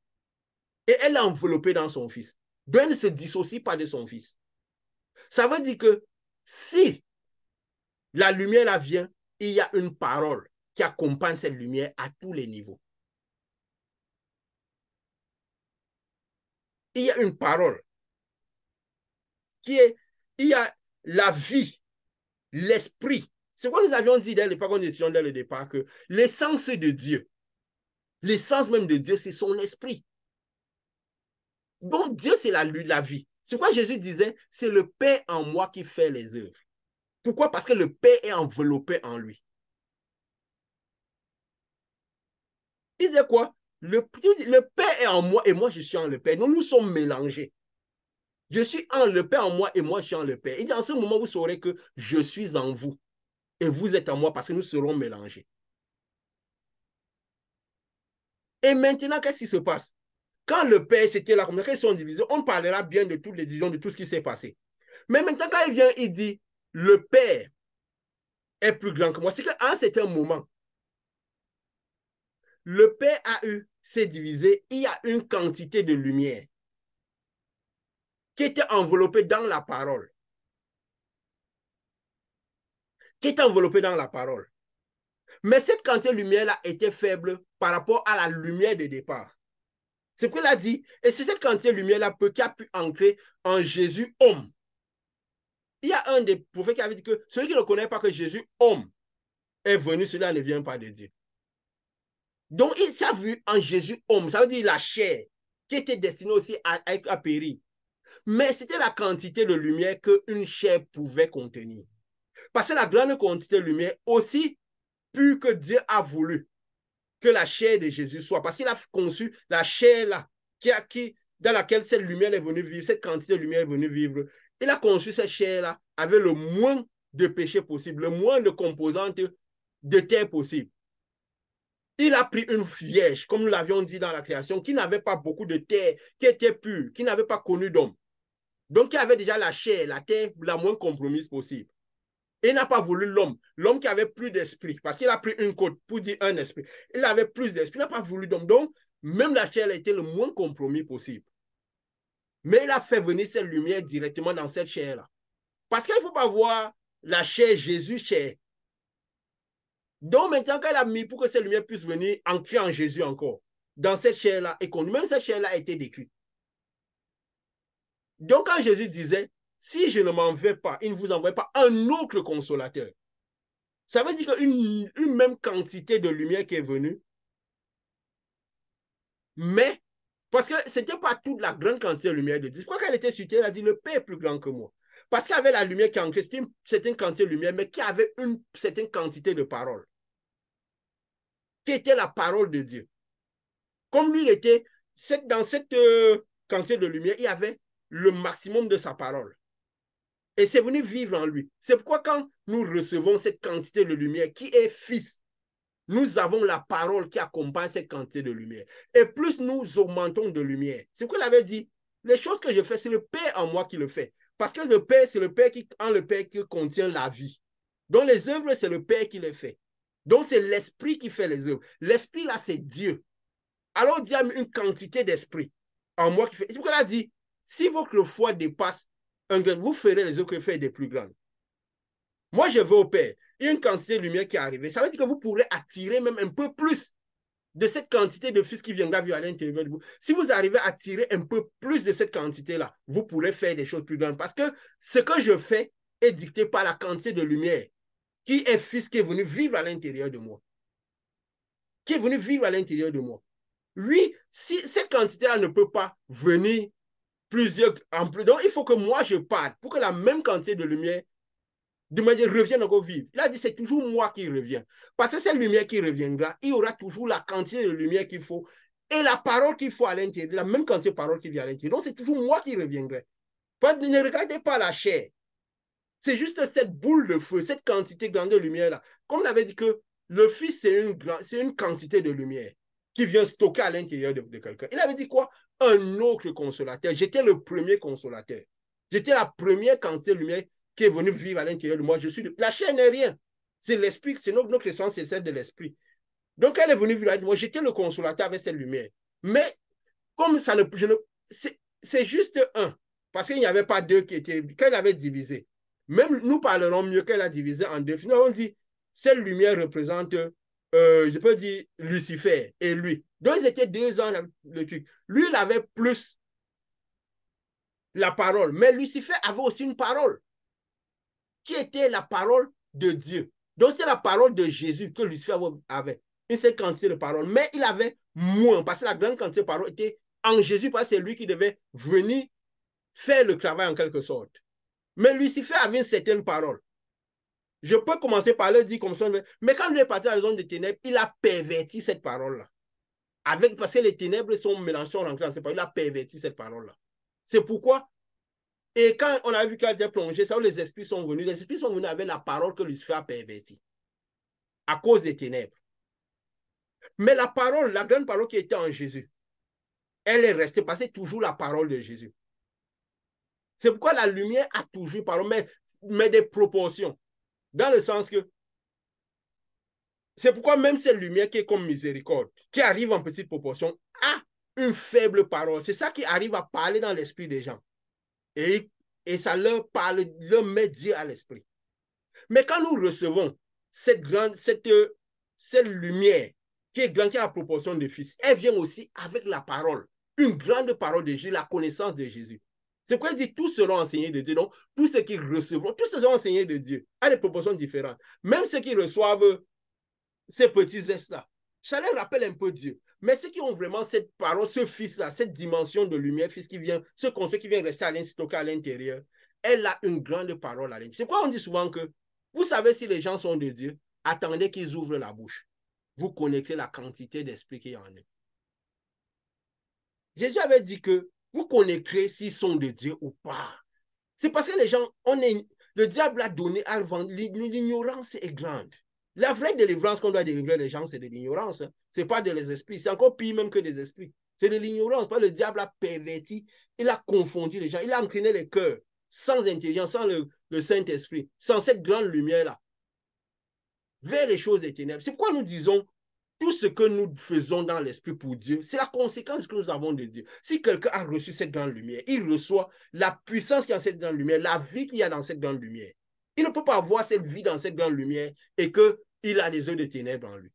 Et elle est enveloppée dans son Fils. Donc, elle ne se dissocie pas de son Fils. Ça veut dire que si la lumière là vient, il y a une parole qui accompagne cette lumière à tous les niveaux. Il y a une parole qui est, il y a la vie, l'esprit. C'est quoi nous avions dit dès le départ que l'essence de Dieu, l'essence même de Dieu, c'est son esprit. Donc Dieu, c'est la vie. C'est quoi Jésus disait? C'est le Père en moi qui fait les œuvres. Pourquoi? Parce que le Père est enveloppé en lui. Il disait quoi? Le Père est en moi et moi je suis en le Père. Nous sommes mélangés. Je suis en le Père en moi et moi je suis en le Père. Il dit en ce moment, vous saurez que je suis en vous et vous êtes en moi parce que nous serons mélangés. Et maintenant, qu'est-ce qui se passe? Quand le Père, c'était là, comme ils sont divisés, on parlera bien de toutes les divisions, de tout ce qui s'est passé. Mais maintenant, quand il vient, il dit, le Père est plus grand que moi. C'est qu'à un certain moment, le Père s'est divisé, il y a une quantité de lumière qui était enveloppée dans la parole. Qui était enveloppée dans la parole. Mais cette quantité de lumière-là était faible par rapport à la lumière de départ. C'est ce qu'il a dit. Et c'est cette quantité de lumière-là qui a pu ancrer en Jésus homme. Il y a un des prophètes qui avait dit que celui qui ne connaît pas que Jésus homme est venu, celui-là ne vient pas de Dieu. Donc, il s'est vu en Jésus homme. Ça veut dire la chair qui était destinée aussi à périr. Mais c'était la quantité de lumière qu'une chair pouvait contenir. Parce que la grande quantité de lumière aussi pure que Dieu a voulu que la chair de Jésus soit. Parce qu'il a conçu la chair là, dans laquelle cette lumière est venue vivre, cette quantité de lumière est venue vivre. Il a conçu cette chair là avec le moins de péché possible, le moins de composantes de terre possible. Il a pris une vierge, comme nous l'avions dit dans la création, qui n'avait pas beaucoup de terre, qui était pure, qui n'avait pas connu d'homme. Donc, qui avait déjà la chair, la terre la moins compromise possible. Il n'a pas voulu l'homme qui avait plus d'esprit, parce qu'il a pris une côte pour dire un esprit. Il avait plus d'esprit, il n'a pas voulu d'homme. Donc, même la chair a été le moins compromis possible. Mais il a fait venir cette lumière directement dans cette chair-là. Parce qu'il ne faut pas voir la chair, Jésus chair. Donc, maintenant qu'elle a mis pour que cette lumière puisse venir ancrer en Jésus encore, dans cette chair-là, et qu'on même cette chair-là a été détruite. Donc, quand Jésus disait, si je ne m'en vais pas, il ne vous envoie pas un autre consolateur. Ça veut dire qu'une même quantité de lumière qui est venue, mais parce que ce n'était pas toute la grande quantité de lumière de Dieu. Pourquoi qu'elle était sur terre, elle a dit, le Père est plus grand que moi. Parce qu'il y avait la lumière qui ancrait, c'était une certaine quantité de lumière, mais qui avait une certaine quantité de parole, qui était la parole de Dieu. Comme lui, il était, dans cette quantité de lumière, il y avait le maximum de sa parole. Et c'est venu vivre en lui. C'est pourquoi quand nous recevons cette quantité de lumière qui est fils, nous avons la parole qui accompagne cette quantité de lumière. Et plus nous augmentons de lumière. C'est pourquoi il avait dit, les choses que je fais, c'est le Père en moi qui le fait. Parce que le Père, c'est le Père qui contient la vie. Donc les œuvres, c'est le Père qui les fait. Donc c'est l'Esprit qui fait les œuvres. L'Esprit, là, c'est Dieu. Alors Dieu a mis une quantité d'Esprit en moi qui fait. C'est pourquoi il a dit, si votre foi dépasse un grain, vous ferez les œuvres que fait des plus grandes. Moi, je vais au Père. Il y a une quantité de lumière qui est arrivée. Ça veut dire que vous pourrez attirer même un peu plus de cette quantité de fils qui viendra vivre à l'intérieur de vous. Si vous arrivez à attirer un peu plus de cette quantité-là, vous pourrez faire des choses plus grandes. Parce que ce que je fais est dicté par la quantité de lumière qui est fils qui est venu vivre à l'intérieur de moi. Qui est venu vivre à l'intérieur de moi. Oui, si cette quantité-là ne peut pas venir plusieurs en plus. Donc, il faut que moi, je parle pour que la même quantité de lumière de manière revienne encore vivre. Il a dit, c'est toujours moi qui reviens. Parce que cette lumière qui reviendra, il y aura toujours la quantité de lumière qu'il faut et la parole qu'il faut à l'intérieur, la même quantité de parole qu'il y a à l'intérieur. Donc, c'est toujours moi qui reviendrai. Ne regardez pas la chair. C'est juste cette boule de feu, cette quantité grande de lumière-là. Comme on avait dit que le Fils, c'est une quantité de lumière qui vient stocker à l'intérieur de quelqu'un. Il avait dit quoi? Un autre consolateur. J'étais le premier consolateur. J'étais la première quantité de lumière qui est venue vivre à l'intérieur de moi. La chair n'est rien. C'est l'esprit, c'est notre essence, c'est celle de l'esprit. Donc, elle est venue vivre avec moi. J'étais le consolateur avec cette lumière. Mais, comme ça ne. C'est juste un. Parce qu'il n'y avait pas deux qui étaient. Qu'elle avait divisé. Même nous parlerons mieux qu'elle a divisé en deux. Finalement, on dit cette lumière représente, je peux dire, Lucifer et lui. Donc, ils étaient deux ans le truc. Lui, il avait plus la parole. Mais Lucifer avait aussi une parole qui était la parole de Dieu. Donc, c'est la parole de Jésus que Lucifer avait. Une seule quantité de parole. Mais il avait moins, parce que la grande quantité de parole était en Jésus, parce que c'est lui qui devait venir faire le travail en quelque sorte. Mais Lucifer avait une certaine parole. Je peux commencer par le dire comme ça, mais quand il est parti à la zone des ténèbres, il a perverti cette parole-là. Parce que les ténèbres sont mélangées, sont rentrées dans cette parole, il a perverti cette parole-là. C'est pourquoi, et quand on a vu qu'il a été plongé, ça où les esprits sont venus avec la parole que Lucifer a pervertie, à cause des ténèbres. Mais la parole, la grande parole qui était en Jésus, elle est restée, parce que c'est toujours la parole de Jésus. C'est pourquoi la lumière a toujours parole, mais des proportions. Dans le sens que c'est pourquoi même cette lumière qui est comme miséricorde, qui arrive en petite proportion, a une faible parole. C'est ça qui arrive à parler dans l'esprit des gens. Et ça leur parle, leur met Dieu à l'esprit. Mais quand nous recevons cette lumière qui est grande, qui a la proportion de Fils, elle vient aussi avec la parole, une grande parole de Jésus, la connaissance de Jésus. C'est pourquoi il dit tous seront enseignés de Dieu. Donc, tous ceux qui recevront, tous seront enseignés de Dieu à des proportions différentes. Même ceux qui reçoivent ces petits gestes-là, ça leur rappelle un peu Dieu. Mais ceux qui ont vraiment cette parole, ce Fils-là, cette dimension de lumière, Fils qui vient, ce concept qui vient rester à l'intérieur, elle a une grande parole à l'intérieur. C'est pourquoi on dit souvent que, vous savez si les gens sont de Dieu, attendez qu'ils ouvrent la bouche. Vous connaîtrez la quantité d'esprit qu'il y a en eux. Jésus avait dit que vous connaîtrez s'ils sont de Dieu ou pas. C'est parce que les gens, le diable a donné à vendre, l'ignorance est grande. La vraie délivrance qu'on doit délivrer les gens, c'est de l'ignorance. Hein. Ce n'est pas des esprits. C'est encore pire même que des esprits. C'est de l'ignorance. Le diable a perverti, il a confondu les gens, il a entraîné les cœurs sans intelligence, sans le Saint-Esprit, sans cette grande lumière-là, vers les choses des ténèbres. C'est pourquoi nous disons tout ce que nous faisons dans l'esprit pour Dieu, c'est la conséquence que nous avons de Dieu. Si quelqu'un a reçu cette grande lumière, il reçoit la puissance qu'il y a dans cette grande lumière, la vie qu'il y a dans cette grande lumière. Il ne peut pas avoir cette vie dans cette grande lumière et qu'il a des œufs de ténèbres en lui.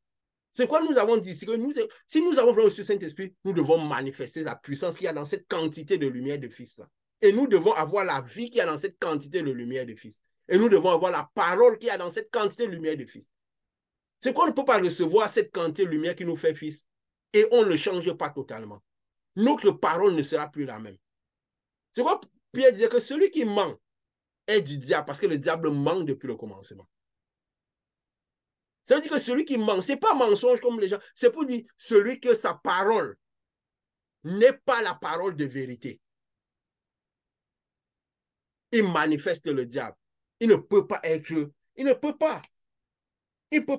C'est quoi nous avons dit ici que si nous avons reçu Saint-Esprit, nous devons manifester la puissance qu'il y a dans cette quantité de lumière de Fils. Et nous devons avoir la vie qu'il y a dans cette quantité de lumière de Fils. Et nous devons avoir la parole qu'il y a dans cette quantité de lumière de Fils. C'est qu'on ne peut pas recevoir cette quantité de lumière qui nous fait Fils et on ne change pas totalement. Notre parole ne sera plus la même. C'est quoi Pierre disait que celui qui ment est du diable parce que le diable ment depuis le commencement. Ça veut dire que celui qui ment, ce n'est pas mensonge comme les gens, c'est pour dire celui que sa parole n'est pas la parole de vérité. Il manifeste le diable. Il ne peut pas être, il ne peut pas. Il ne peut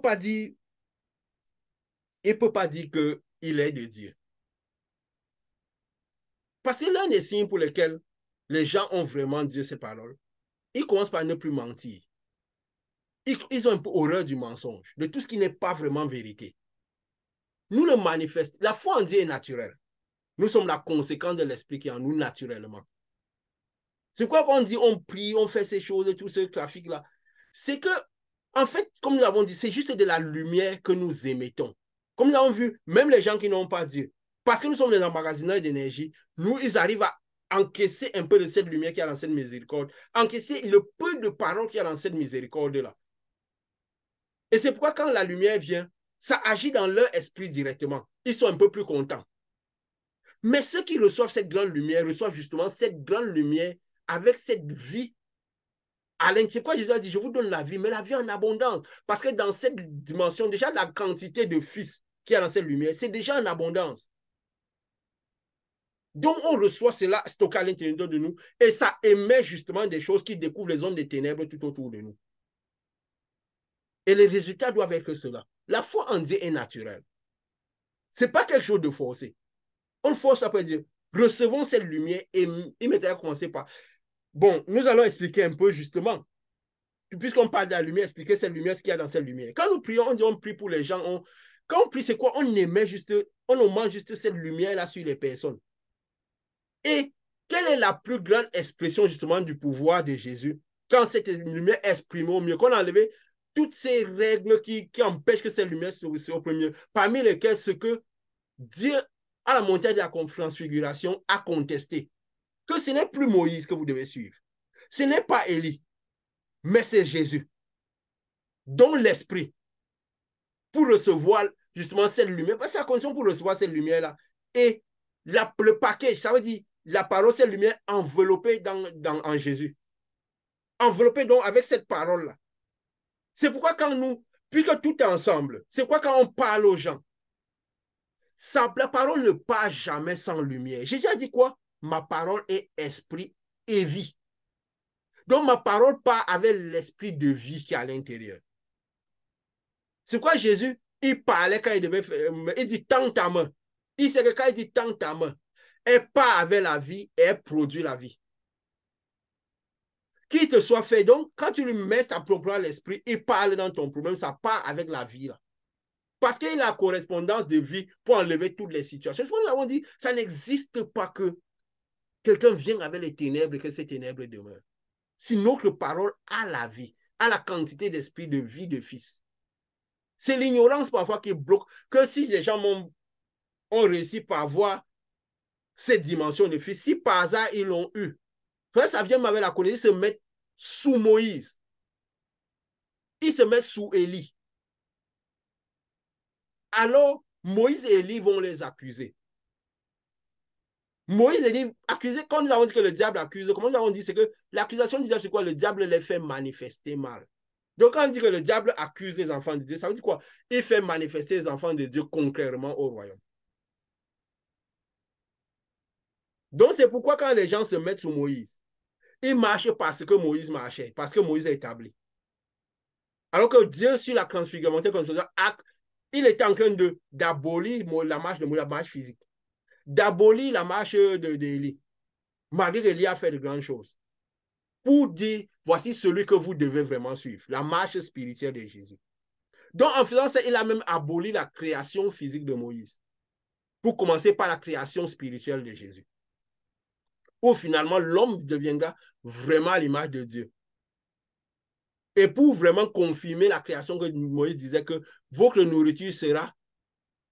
pas dire qu'il est de Dieu. Parce que l'un des signes pour lesquels les gens ont vraiment dit ces paroles, ils commencent par ne plus mentir. Ils ont un peu horreur du mensonge, de tout ce qui n'est pas vraiment vérité. Nous le manifestons. La foi en Dieu est naturelle. Nous sommes la conséquence de l'esprit qui est en nous naturellement. C'est quoi qu'on dit, on prie, on fait ces choses, tout ce trafic-là. C'est que, en fait, comme nous l'avons dit, c'est juste de la lumière que nous émettons. Comme nous l'avons vu, même les gens qui n'ont pas Dieu, parce que nous sommes des emmagasineurs d'énergie, nous, ils arrivent à encaisser un peu de cette lumière qui est dans cette miséricorde, encaisser le peu de paroles qui est dans cette miséricorde-là. Et c'est pourquoi quand la lumière vient, ça agit dans leur esprit directement. Ils sont un peu plus contents. Mais ceux qui reçoivent cette grande lumière reçoivent justement cette grande lumière avec cette vie. C'est pourquoi Jésus a dit, je vous donne la vie, mais la vie en abondance. Parce que dans cette dimension, déjà la quantité de Fils qu'il y a dans cette lumière, c'est déjà en abondance. Donc, on reçoit cela stocké à l'intérieur de nous et ça émet justement des choses qui découvrent les zones des ténèbres tout autour de nous. Et les résultats doivent être cela. La foi en Dieu est naturelle. Ce n'est pas quelque chose de forcé. On force après dire, recevons cette lumière et immédiatement commencer par... Bon, nous allons expliquer un peu justement, puisqu'on parle de la lumière, expliquer cette lumière, ce qu'il y a dans cette lumière. Quand nous prions, on dit on prie pour les gens. Quand on prie, c'est quoi? On émet juste, on augmente juste cette lumière-là sur les personnes. Et quelle est la plus grande expression justement du pouvoir de Jésus? Quand cette lumière exprime au mieux, qu'on a enlevé toutes ces règles qui empêchent que cette lumière se au mieux, parmi lesquelles ce que Dieu, à la montagne de la transfiguration, a contesté. Que ce n'est plus Moïse que vous devez suivre. Ce n'est pas Élie, mais c'est Jésus, dont l'Esprit, pour recevoir justement cette lumière, parce que c'est la condition pour recevoir cette lumière-là. Et le paquet, ça veut dire la parole, cette lumière enveloppée en Jésus. Enveloppée donc avec cette parole-là. C'est pourquoi quand nous, puisque tout est ensemble, c'est pourquoi quand on parle aux gens, la parole ne part jamais sans lumière. Jésus a dit quoi? Ma parole est esprit et vie. Donc ma parole part avec l'esprit de vie qui est à l'intérieur. C'est quoi Jésus, il parlait quand il devait faire, il dit tends ta main. Il sait que quand il dit tends ta main, elle part avec la vie et elle produit la vie. Qu'il te soit fait, donc quand tu lui mets ta propre à l'esprit, il parle dans ton problème, ça part avec la vie là. Parce qu'il a la correspondance de vie pour enlever toutes les situations. Nous avons dit, ça n'existe pas que quelqu'un vienne avec les ténèbres et que ces ténèbres demeurent. Si notre parole a la vie, a la quantité d'esprit de vie de fils. C'est l'ignorance parfois qui bloque. Que si les gens ont réussi par avoir cette dimension de fils, si par hasard ils l'ont eu, ça vient avec la connaissance, ils se mettent sous Moïse. Ils se mettent sous Élie. Alors, Moïse et Élie vont les accuser. Moïse et Élie, accusés, quand nous avons dit que le diable accuse, comment nous avons dit, c'est que l'accusation du diable, c'est quoi? Le diable les fait manifester mal. Donc, quand on dit que le diable accuse les enfants de Dieu, ça veut dire quoi? Il fait manifester les enfants de Dieu concrètement au royaume. Donc, c'est pourquoi quand les gens se mettent sous Moïse, ils marchent parce que Moïse marchait, parce que Moïse est établi. Alors que Dieu, sur la transfiguration, il était en train d'abolir la marche physique, d'abolir la marche d'Élie. Malgré qu'Élie a fait de grandes choses. Pour dire, voici celui que vous devez vraiment suivre, la marche spirituelle de Jésus. Donc, en faisant ça, il a même aboli la création physique de Moïse, pour commencer par la création spirituelle de Jésus. Où finalement, l'homme deviendra vraiment à l'image de Dieu. Et pour vraiment confirmer la création que Moïse disait que votre nourriture sera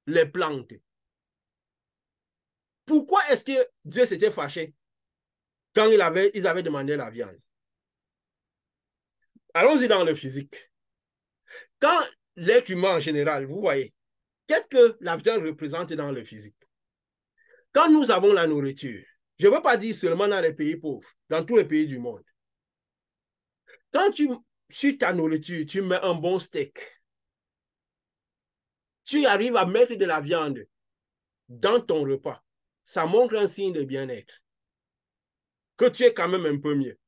les plantes. Pourquoi est-ce que Dieu s'était fâché quand ils avaient demandé la viande? Allons-y dans le physique. Quand l'être humain en général, vous voyez, qu'est-ce que la viande représente dans le physique? Quand nous avons la nourriture, je ne veux pas dire seulement dans les pays pauvres, dans tous les pays du monde. Quand sur ta nourriture, tu mets un bon steak, tu arrives à mettre de la viande dans ton repas, ça montre un signe de bien-être, que tu es quand même un peu mieux.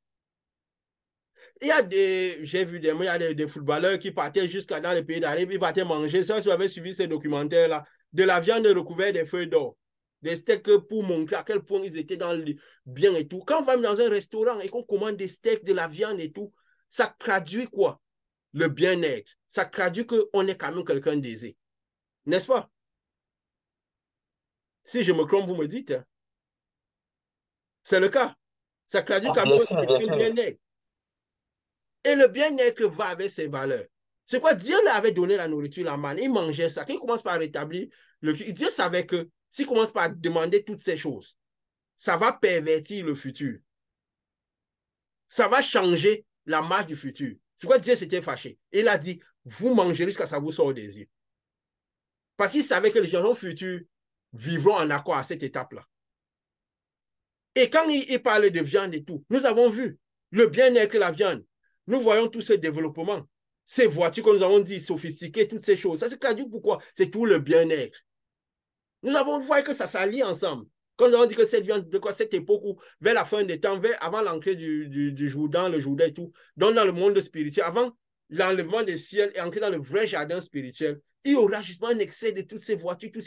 J'ai vu il y a des footballeurs qui partaient jusqu'à dans les pays d'Arabie, ils partaient manger, ça, si vous avez suivi ces documentaires-là, de la viande recouverte des feuilles d'or, des steaks pour montrer à quel point ils étaient dans le bien et tout. Quand on va dans un restaurant et qu'on commande des steaks, de la viande et tout, ça traduit quoi? Le bien-être. Ça traduit qu'on est quand même quelqu'un d'aisé. N'est-ce pas? Si je me trompe, vous me dites. Hein? C'est le cas. Ça traduit quand même un bien-être. Et le bien-être va avec ses valeurs. C'est quoi? Dieu lui avait donné la nourriture, la manne. Il mangeait ça. Quand il commence par rétablir le culte, Dieu savait que s'il commence par demander toutes ces choses, ça va pervertir le futur. Ça va changer la marche du futur. C'est quoi? Dieu s'était fâché. Il a dit, vous mangerez jusqu'à ça vous sort des yeux. Parce qu'il savait que les gens futurs vivront en accord à cette étape-là. Et quand il parlait de viande et tout, nous avons vu le bien-être de la viande. Nous voyons tout ce développement. Ces voitures que nous avons dit sophistiquées, toutes ces choses. Ça se traduit pourquoi? C'est tout le bien-être. Nous avons vu que ça s'allie ensemble. Quand nous avons dit que cette viande, de quoi cette époque où, vers la fin des temps, avant l'entrée du Jourdain, le Jourdain et tout, donc dans le monde spirituel, avant l'enlèvement des ciels et entrer dans le vrai jardin spirituel, il y aura justement un excès de toutes ces voitures, tout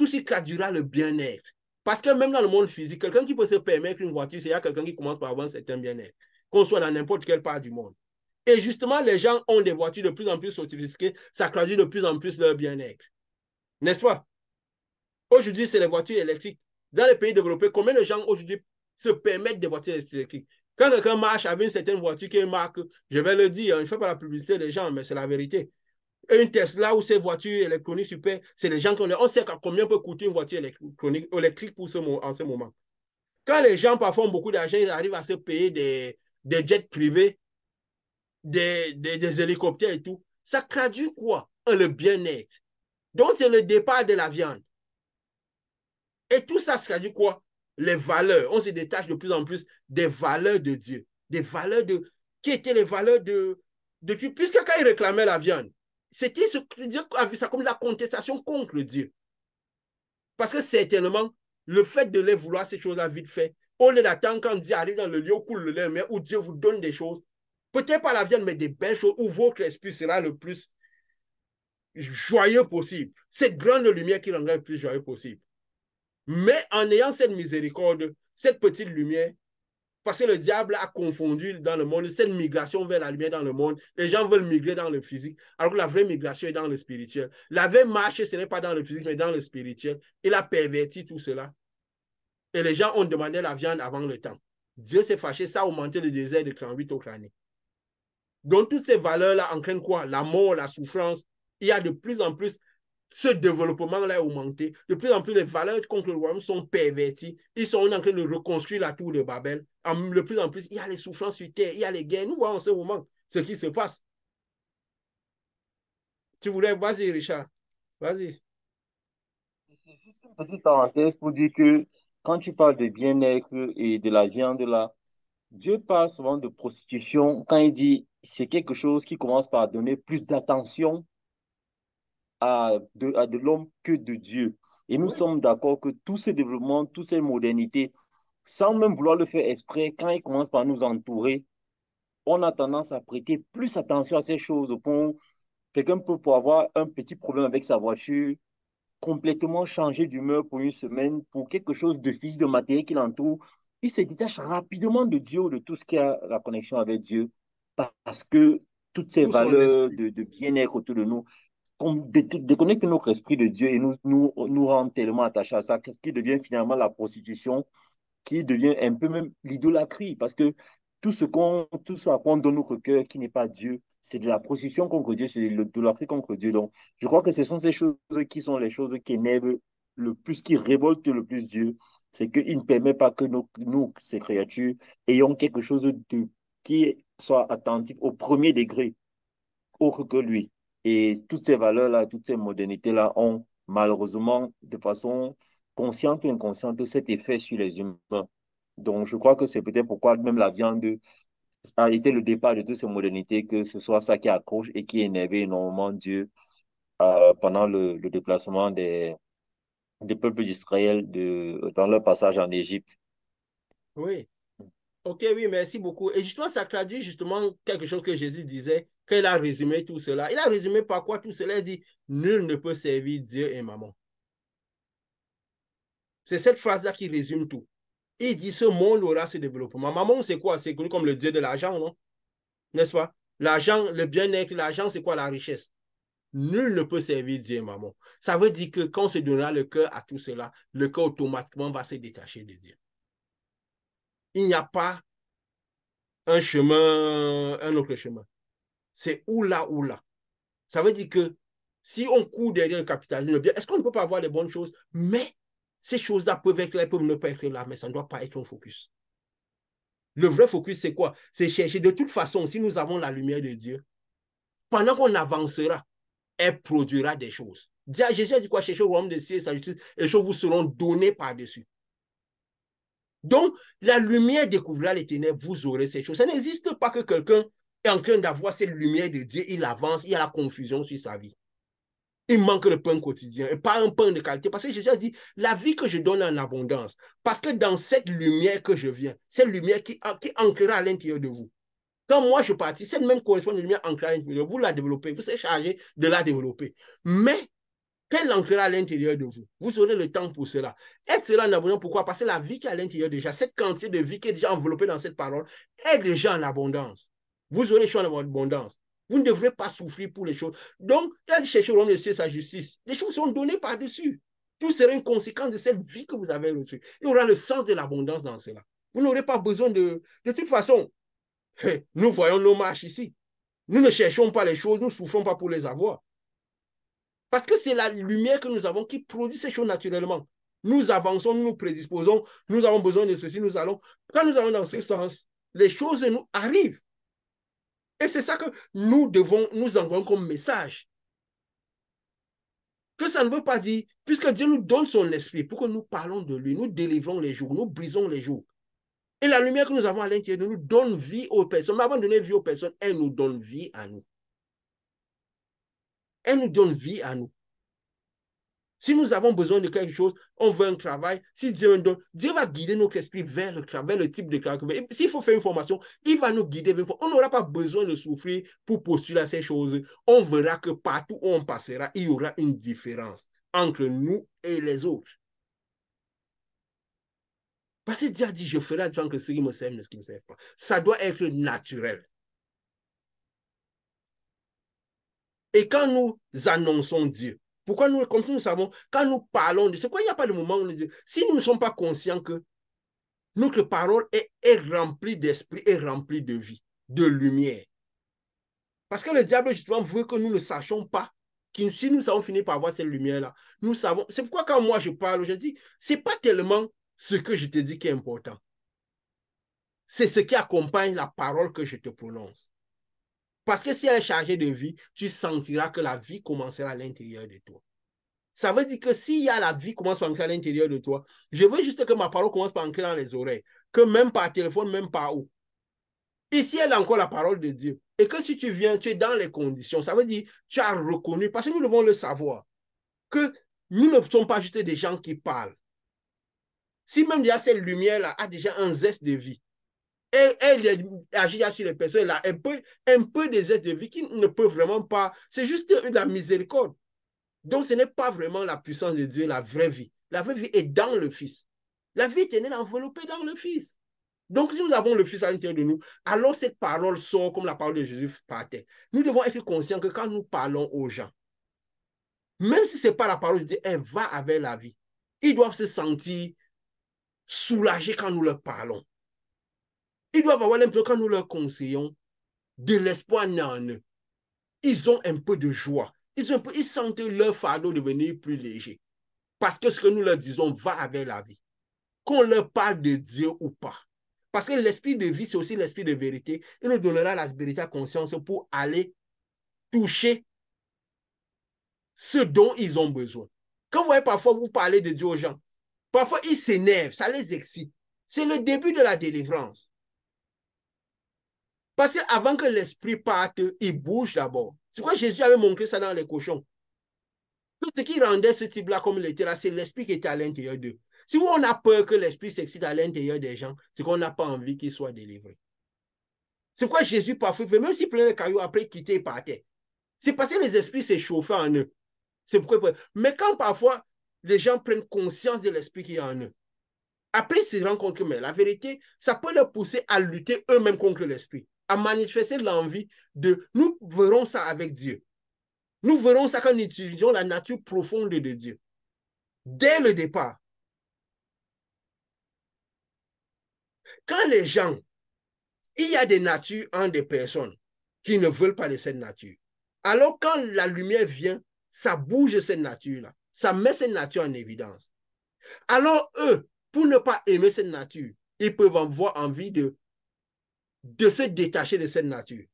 ce qui traduira le bien-être. Parce que même dans le monde physique, quelqu'un qui peut se permettre une voiture, c'est quelqu'un qui commence par avoir un certain bien-être, qu'on soit dans n'importe quelle part du monde. Et justement, les gens ont des voitures de plus en plus sophistiquées, ça traduit de plus en plus leur bien-être. N'est-ce pas? Aujourd'hui, c'est les voitures électriques. Dans les pays développés, combien de gens aujourd'hui se permettent des voitures électriques? Quand quelqu'un marche avec une certaine voiture qui est une marque, je vais le dire, je ne fais pas la publicité des gens, mais c'est la vérité. Et une Tesla ou ces voitures électroniques super, c'est les gens qui ont. On sait combien peut coûter une voiture électrique pour en ce moment. Quand les gens parfois ont beaucoup d'argent, ils arrivent à se payer des jets privés, des hélicoptères et tout. Ça traduit quoi? Le bien-être. Donc, c'est le départ de la viande. Et tout ça, ça traduit quoi? Les valeurs. On se détache de plus en plus des valeurs de Dieu. Des valeurs de... Qui étaient les valeurs de Dieu? Puisque quand il réclamait la viande, c'était ce que Dieu a vu ça comme la contestation contre Dieu. Parce que certainement, le fait de les vouloir ces choses-là vite fait, au lieu d'attendre quand Dieu arrive dans le lieu où coule le lait, mais où Dieu vous donne des choses, peut-être pas la viande, mais des belles choses, où votre esprit sera le plus joyeux possible. Cette grande lumière qui rendra le plus joyeux possible. Mais en ayant cette miséricorde, cette petite lumière, parce que le diable a confondu dans le monde cette migration vers la lumière dans le monde. Les gens veulent migrer dans le physique, alors que la vraie migration est dans le spirituel. La vraie marche, ce n'est pas dans le physique, mais dans le spirituel. Il a perverti tout cela. Et les gens ont demandé la viande avant le temps. Dieu s'est fâché, ça a augmenté le désert de cran 8 au crâne. Donc, toutes ces valeurs-là entraînent quoi? La mort, la souffrance. Il y a de plus en plus ce développement-là a augmenté. De plus en plus, les valeurs contre le royaume sont perverties. Ils sont en train de reconstruire la tour de Babel. De plus en plus, il y a les souffrances sur terre, il y a les guerres. Nous voyons en ce moment ce qui se passe. Tu voulais, vas-y, Richard. Vas-y. C'est juste une petite parenthèse pour dire que quand tu parles de bien-être et de la viande là, Dieu parle souvent de prostitution quand il dit c'est quelque chose qui commence par donner plus d'attention à de l'homme que de Dieu. Et nous Oui, sommes d'accord que tout ce développement, toutes ces modernités, sans même vouloir le faire exprès, quand ils commencent par nous entourer, on a tendance à prêter plus attention à ces choses au point où quelqu'un peut pour avoir un petit problème avec sa voiture, complètement changer d'humeur pour une semaine, pour quelque chose de physique, de matériel qui l'entoure. Il se détache rapidement de Dieu, de tout ce qui a la connexion avec Dieu, parce que toutes ces pour son valeurs esprit. de bien-être autour de nous déconnectent notre esprit de Dieu et nous rend tellement attachés à ça, qu'est-ce qui devient finalement la prostitution, qui devient un peu même l'idolâtrie, parce que tout ce à quoi on donne notre cœur qui n'est pas Dieu, c'est de la procession contre Dieu, c'est de l'idolâtrie contre Dieu. Donc, je crois que ce sont ces choses qui sont les choses qui énervent le plus, qui révoltent le plus Dieu. C'est qu'il ne permet pas que nous, ces créatures, ayons quelque chose qui soit attentif au premier degré, autre que lui. Et toutes ces valeurs-là, toutes ces modernités-là ont malheureusement, de façon consciente ou inconsciente, cet effet sur les humains. Donc, je crois que c'est peut-être pourquoi même la viande a été le départ de toutes ces modernités, que ce soit ça qui accroche et qui énervait énormément Dieu pendant le déplacement des peuples d'Israël dans leur passage en Égypte. Oui. Ok, oui, merci beaucoup. Et justement, ça traduit justement quelque chose que Jésus disait quand il a résumé tout cela. Il a résumé par quoi tout cela? Il dit, nul ne peut servir Dieu et maman. C'est cette phrase-là qui résume tout. Il dit, ce monde aura ce développement. Maman, c'est quoi? C'est connu comme le Dieu de l'argent, non? N'est-ce pas? L'argent, le bien-être, l'argent, c'est quoi la richesse? Nul ne peut servir Dieu et maman. Ça veut dire que quand on se donnera le cœur à tout cela, le cœur automatiquement va se détacher de Dieu. Il n'y a pas un chemin, un autre chemin. C'est ou là ou là. Ça veut dire que si on court derrière le capitalisme, est-ce qu'on ne peut pas avoir les bonnes choses? Mais ces choses-là peuvent être là, peuvent ne pas être là, mais ça ne doit pas être un focus. Le vrai focus, c'est quoi? C'est chercher. De toute façon, si nous avons la lumière de Dieu, pendant qu'on avancera, elle produira des choses. Jésus a dit quoi? Cherchez au royaume de Dieu et sa justice, et les choses vous seront données par-dessus. Donc, la lumière découvrira les ténèbres, vous aurez ces choses. Ça n'existe pas que quelqu'un est en train d'avoir cette lumière de Dieu, il avance, il y a la confusion sur sa vie. Il manque le pain quotidien et pas un pain de qualité. Parce que Jésus a dit, la vie que je donne en abondance. Parce que dans cette lumière que je viens, cette lumière qui ancrera à l'intérieur de vous. Quand moi je partis, cette même correspond de lumière ancrée à l'intérieur, vous la développez, vous êtes chargé de la développer. Mais qu'elle ancrera à l'intérieur de vous, vous aurez le temps pour cela. Elle sera en abondance. Pourquoi? Parce que la vie qui est à l'intérieur déjà, cette quantité de vie qui est déjà enveloppée dans cette parole, est déjà en abondance. Vous aurez les choses en abondance. Vous ne devrez pas souffrir pour les choses. Donc, quand vous cherchez au royaume de Dieu sa justice, les choses seront données par-dessus. Tout sera une conséquence de cette vie que vous avez reçue. Il y aura le sens de l'abondance dans cela. Vous n'aurez pas besoin de... De toute façon, nous voyons nos marches ici. Nous ne cherchons pas les choses, nous ne souffrons pas pour les avoir. Parce que c'est la lumière que nous avons qui produit ces choses naturellement. Nous avançons, nous nous prédisposons, nous avons besoin de ceci, nous allons... Quand nous allons dans ce sens, les choses nous arrivent. Et c'est ça que nous devons nous envoyer comme message. Que ça ne veut pas dire, puisque Dieu nous donne son esprit pour que nous parlons de lui, nous délivrons les jours, nous brisons les jours. Et la lumière que nous avons à l'intérieur nous donne vie aux personnes. Mais avant de donner vie aux personnes, elle nous donne vie à nous. Elle nous donne vie à nous. Si nous avons besoin de quelque chose, on veut un travail, si Dieu nous donne, Dieu va guider notre esprit vers le type de travail. S'il faut faire une formation, il va nous guider vers une formation. On n'aura pas besoin de souffrir pour postuler à ces choses. On verra que partout où on passera, il y aura une différence entre nous et les autres. Parce que Dieu a dit, je ferai à gens que ceux qui me servent ne qui ne servent pas. Ça doit être naturel. Et quand nous annonçons Dieu, pourquoi nous, comme nous savons, quand nous parlons de... C'est quoi, il n'y a pas de moment où nous disons... Si nous ne sommes pas conscients que notre parole est remplie d'esprit, est remplie de vie, de lumière. Parce que le diable, justement, veut que nous ne sachions pas, que si nous avons fini par avoir cette lumière-là, nous savons... C'est pourquoi quand moi je parle, je dis, c'est pas tellement ce que je te dis qui est important. C'est ce qui accompagne la parole que je te prononce. Parce que si elle est chargée de vie, tu sentiras que la vie commencera à l'intérieur de toi. Ça veut dire que s'il y a la vie qui commence par ancrer à l'intérieur de toi, je veux juste que ma parole commence par ancrer dans les oreilles, que même par téléphone, même par où. Ici, elle a encore la parole de Dieu. Et que si tu viens, tu es dans les conditions, ça veut dire que tu as reconnu, parce que nous devons le savoir, que nous ne sommes pas juste des gens qui parlent. Si même il y a cette lumière-là, a déjà un zeste de vie, elle agit sur les personnes, là, un peu des zestes de vie qui ne peuvent vraiment pas, c'est juste de la miséricorde. Donc, ce n'est pas vraiment la puissance de Dieu, la vraie vie. La vraie vie est dans le Fils. La vie éternelle est enveloppée dans le Fils. Donc, si nous avons le Fils à l'intérieur de nous, alors cette parole sort comme la parole de Jésus partait. Nous devons être conscients que quand nous parlons aux gens, même si ce n'est pas la parole de Dieu, elle va avec la vie. Ils doivent se sentir soulagés quand nous leur parlons. Ils doivent avoir l'impression quand nous leur conseillons de l'espoir né en eux. Ils ont un peu de joie. Ils sentent leur fardeau devenir plus léger. Parce que ce que nous leur disons va avec la vie. Qu'on leur parle de Dieu ou pas. Parce que l'esprit de vie, c'est aussi l'esprit de vérité. Il nous donnera la vérité à conscience pour aller toucher ce dont ils ont besoin. Quand vous voyez parfois vous parlez de Dieu aux gens, parfois ils s'énervent, ça les excite. C'est le début de la délivrance. Parce qu'avant que l'esprit parte, il bouge d'abord. C'est pourquoi Jésus avait montré ça dans les cochons. Tout ce qui rendait ce type-là comme il était là, c'est l'esprit qui était à l'intérieur d'eux. Si on a peur que l'esprit s'excite à l'intérieur des gens, c'est qu'on n'a pas envie qu'ils soient délivrés. C'est pourquoi Jésus parfois, même s'il prenait le caillou, après il quittait et partait. C'est parce que les esprits s'échauffaient en eux. C'est pourquoi. Mais quand parfois les gens prennent conscience de l'esprit qui est en eux, après ils se rendent compte que mais la vérité, ça peut leur pousser à lutter eux-mêmes contre l'esprit, à manifester l'envie de nous verrons ça avec Dieu. Nous verrons ça quand nous utilisons la nature profonde de Dieu. Dès le départ. Quand les gens, il y a des natures en des personnes qui ne veulent pas de cette nature. Alors quand la lumière vient, ça bouge cette nature-là. Ça met cette nature en évidence. Alors eux, pour ne pas aimer cette nature, ils peuvent avoir envie de se détacher de cette nature.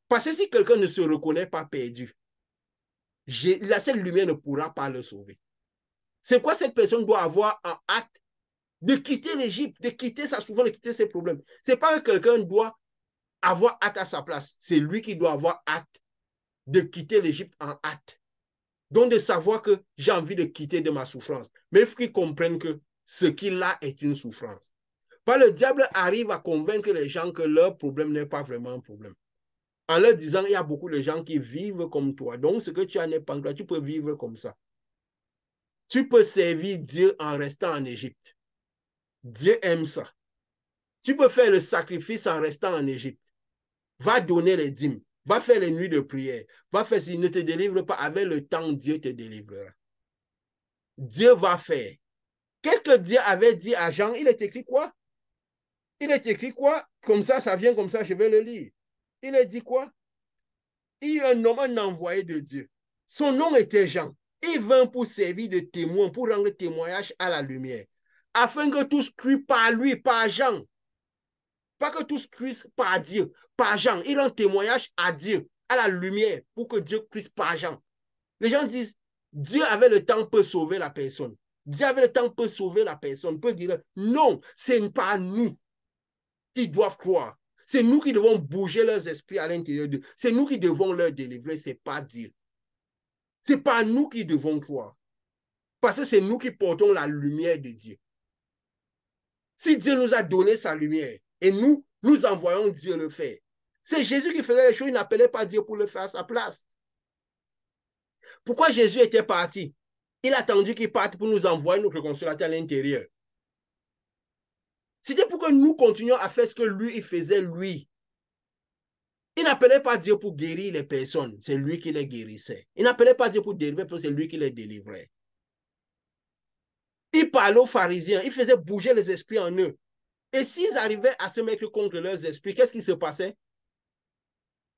Parce que si quelqu'un ne se reconnaît pas perdu, cette lumière ne pourra pas le sauver. C'est quoi cette personne doit avoir en hâte de quitter l'Égypte, de quitter sa souffrance, de quitter ses problèmes. Ce n'est pas que quelqu'un doit avoir hâte à sa place. C'est lui qui doit avoir hâte de quitter l'Égypte en hâte. Donc, de savoir que j'ai envie de quitter de ma souffrance. Mais il faut qu'ils comprennent que ce qu'il a est une souffrance. Pas le diable arrive à convaincre les gens que leur problème n'est pas vraiment un problème. En leur disant, il y a beaucoup de gens qui vivent comme toi. Donc, ce que tu as n'est pas toi, tu peux vivre comme ça. Tu peux servir Dieu en restant en Égypte. Dieu aime ça. Tu peux faire le sacrifice en restant en Égypte. Va donner les dîmes. Va faire les nuits de prière. Va faire, s'il ne te délivre pas, avec le temps, Dieu te délivrera. Dieu va faire. Qu'est-ce que Dieu avait dit à Jean? Il est écrit quoi? Il est écrit quoi? Comme ça vient comme ça, je vais le lire. Il a dit quoi? Il y a un homme, un envoyé de Dieu. Son nom était Jean. Il vint pour servir de témoin, pour rendre témoignage à la lumière, afin que tous crient par lui, par Jean. Pas que tous crient par Dieu, par Jean. Il rend témoignage à Dieu, à la lumière, pour que Dieu crie par Jean. Les gens disent, Dieu avait le temps pour sauver la personne. Dieu avait le temps pour sauver la personne. Peut dire, non, ce n'est pas nous qui doivent croire. C'est nous qui devons bouger leurs esprits à l'intérieur d'eux. C'est nous qui devons leur délivrer, ce n'est pas Dieu. Ce n'est pas nous qui devons croire. Parce que c'est nous qui portons la lumière de Dieu. Si Dieu nous a donné sa lumière et nous envoyons Dieu le faire, c'est Jésus qui faisait les choses, il n'appelait pas Dieu pour le faire à sa place. Pourquoi Jésus était parti? Il a attendu qu'il parte pour nous envoyer notre consolateur à l'intérieur. C'était pour que nous continuions à faire ce que lui, il faisait lui. Il n'appelait pas Dieu pour guérir les personnes, c'est lui qui les guérissait. Il n'appelait pas Dieu pour délivrer, c'est lui qui les délivrait. Il parlait aux pharisiens, il faisait bouger les esprits en eux. Et s'ils arrivaient à se mettre contre leurs esprits, qu'est-ce qui se passait?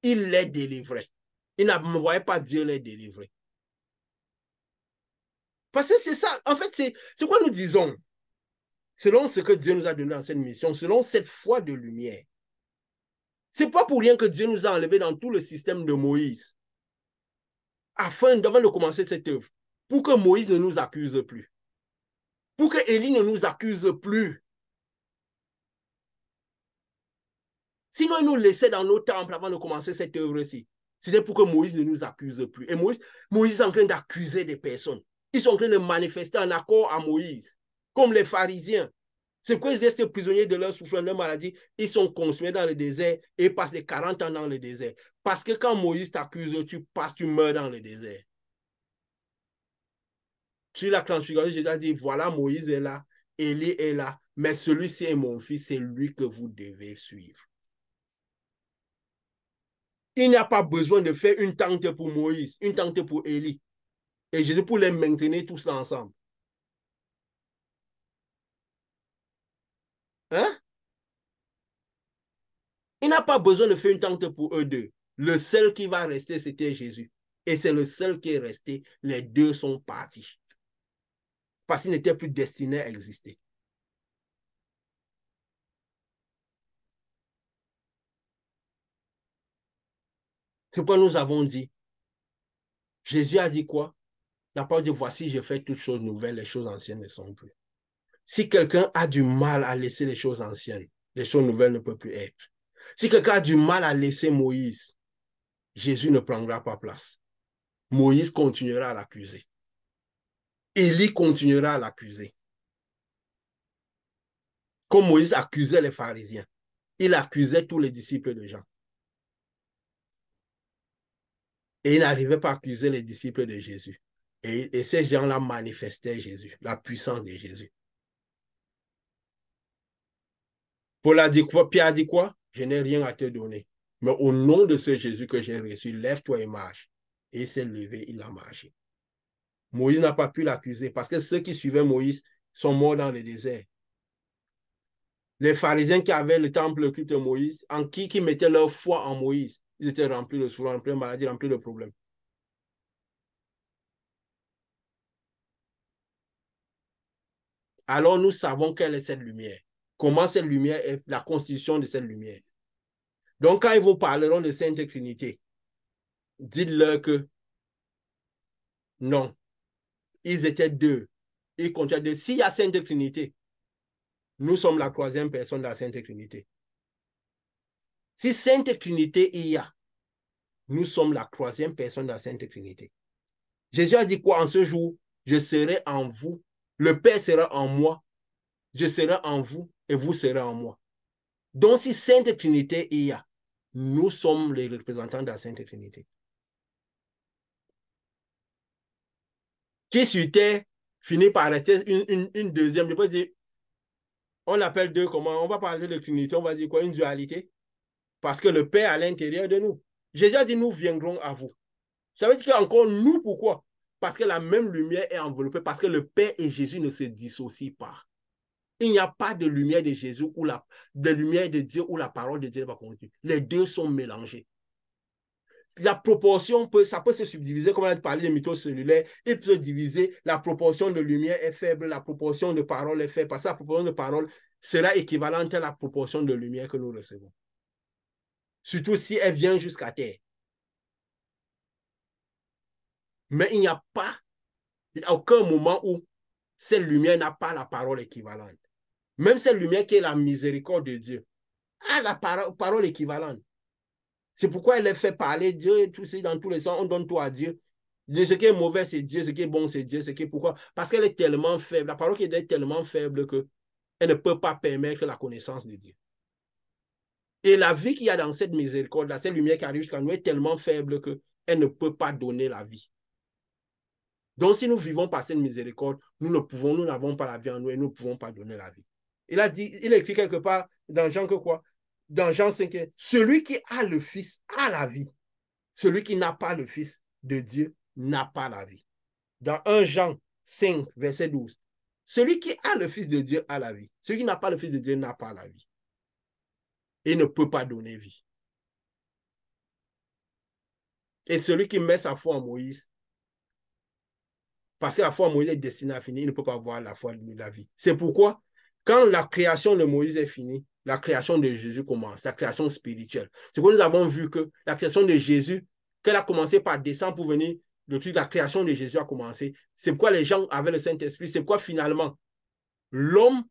Il les délivrait. Il n'envoyait pas Dieu les délivrer. Parce que c'est ça, en fait, c'est quoi nous disons? Selon ce que Dieu nous a donné dans cette mission, selon cette foi de lumière. Ce n'est pas pour rien que Dieu nous a enlevés dans tout le système de Moïse. Avant de commencer cette œuvre, pour que Moïse ne nous accuse plus. Pour que Élie ne nous accuse plus. Sinon, il nous laissait dans nos temples avant de commencer cette œuvre-ci. C'était pour que Moïse ne nous accuse plus. Et Moïse est en train d'accuser des personnes. Ils sont en train de manifester en accord à Moïse, comme les pharisiens. C'est pourquoi ils restent prisonniers de leur souffrance, de leur maladie. Ils sont consumés dans le désert et passent des 40 ans dans le désert. Parce que quand Moïse t'accuse, tu meurs dans le désert. Sur la transfiguration, Jésus a dit, voilà, Moïse est là, Élie est là, mais celui-ci est mon fils, c'est lui que vous devez suivre. Il n'y a pas besoin de faire une tente pour Moïse, une tente pour Élie. Et Jésus pour les maintenir tous ensemble. Hein? Il n'a pas besoin de faire une tente pour eux deux. Le seul qui va rester, c'était Jésus. Et c'est le seul qui est resté. Les deux sont partis. Parce qu'ils n'étaient plus destinés à exister. C'est pourquoi nous avons dit, Jésus a dit quoi? La parole dit, voici, je fais toutes choses nouvelles, les choses anciennes ne sont plus. Si quelqu'un a du mal à laisser les choses anciennes, les choses nouvelles ne peuvent plus être. Si quelqu'un a du mal à laisser Moïse, Jésus ne prendra pas place. Moïse continuera à l'accuser. Élie continuera à l'accuser. Comme Moïse accusait les pharisiens, il accusait tous les disciples de Jean. Et il n'arrivait pas à accuser les disciples de Jésus. Et ces gens-là manifestaient Jésus, la puissance de Jésus. Pierre a dit quoi? Je n'ai rien à te donner. Mais au nom de ce Jésus que j'ai reçu, lève-toi et marche. Et il s'est levé, il a marché. Moïse n'a pas pu l'accuser parce que ceux qui suivaient Moïse sont morts dans le désert. Les pharisiens qui avaient le temple, le culte de Moïse, en qui mettaient leur foi en Moïse, ils étaient remplis de souffrance, remplis de maladies, remplis de problèmes. Alors nous savons quelle est cette lumière. Comment cette lumière est la constitution de cette lumière. Donc quand ils vous parleront de Sainte Trinité, dites-leur que non, ils étaient deux. Ils continuent de dire, s'il y a Sainte Trinité, nous sommes la troisième personne de la Sainte Trinité. Si Sainte Trinité il y a, nous sommes la troisième personne de la Sainte Trinité. Jésus a dit quoi en ce jour? Je serai en vous, le Père sera en moi, je serai en vous et vous serez en moi. Donc, si Sainte Trinité il y a, nous sommes les représentants de la Sainte Trinité. Qui sur terre finit par rester une deuxième, je peux dire, on appelle deux comment? On va parler de Trinité, on va dire quoi? Une dualité. Parce que le Père est à l'intérieur de nous. Jésus a dit, nous viendrons à vous. Ça veut dire qu'encore nous, pourquoi? Parce que la même lumière est enveloppée, parce que le Père et Jésus ne se dissocient pas. Il n'y a pas de lumière de Jésus ou de lumière de Dieu où la parole de Dieu va continuer. Les deux sont mélangés. La proportion, ça peut se subdiviser, comme on a parlé des mythos cellulaires, il peut se diviser, la proportion de lumière est faible, la proportion de parole est faible, parce que la proportion de parole sera équivalente à la proportion de lumière que nous recevons. Surtout si elle vient jusqu'à terre. Mais il n'y a pas, à aucun moment où cette lumière n'a pas la parole équivalente. Même cette lumière qui est la miséricorde de Dieu a la parole équivalente. C'est pourquoi elle est fait parler Dieu, tout ça, dans tous les sens, on donne tout à Dieu. Ce qui est mauvais, c'est Dieu, ce qui est bon, c'est Dieu, ce qui est pourquoi? Parce qu'elle est tellement faible, la parole qui est tellement faible qu'elle ne peut pas permettre la connaissance de Dieu. Et la vie qu'il y a dans cette miséricorde, cette lumière qui arrive jusqu'à nous est tellement faible qu'elle ne peut pas donner la vie. Donc, si nous vivons par cette miséricorde, nous n'avons pas la vie en nous et nous ne pouvons pas donner la vie. Il a écrit quelque part dans Jean que quoi? Dans Jean 5, celui qui a le Fils a la vie. Celui qui n'a pas le Fils de Dieu n'a pas la vie. Dans 1 Jean 5, verset 12, celui qui a le Fils de Dieu a la vie. Celui qui n'a pas le Fils de Dieu n'a pas la vie. Et ne peut pas donner vie. Et celui qui met sa foi en Moïse, parce que la foi en Moïse est destinée à finir, il ne peut pas avoir la foi de la vie. C'est pourquoi, quand la création de Moïse est finie, la création de Jésus commence, la création spirituelle. C'est pourquoi nous avons vu que la création de Jésus, qu'elle a commencé par descendre pour venir, la création de Jésus a commencé. C'est pourquoi les gens avaient le Saint-Esprit. C'est pourquoi finalement, l'homme,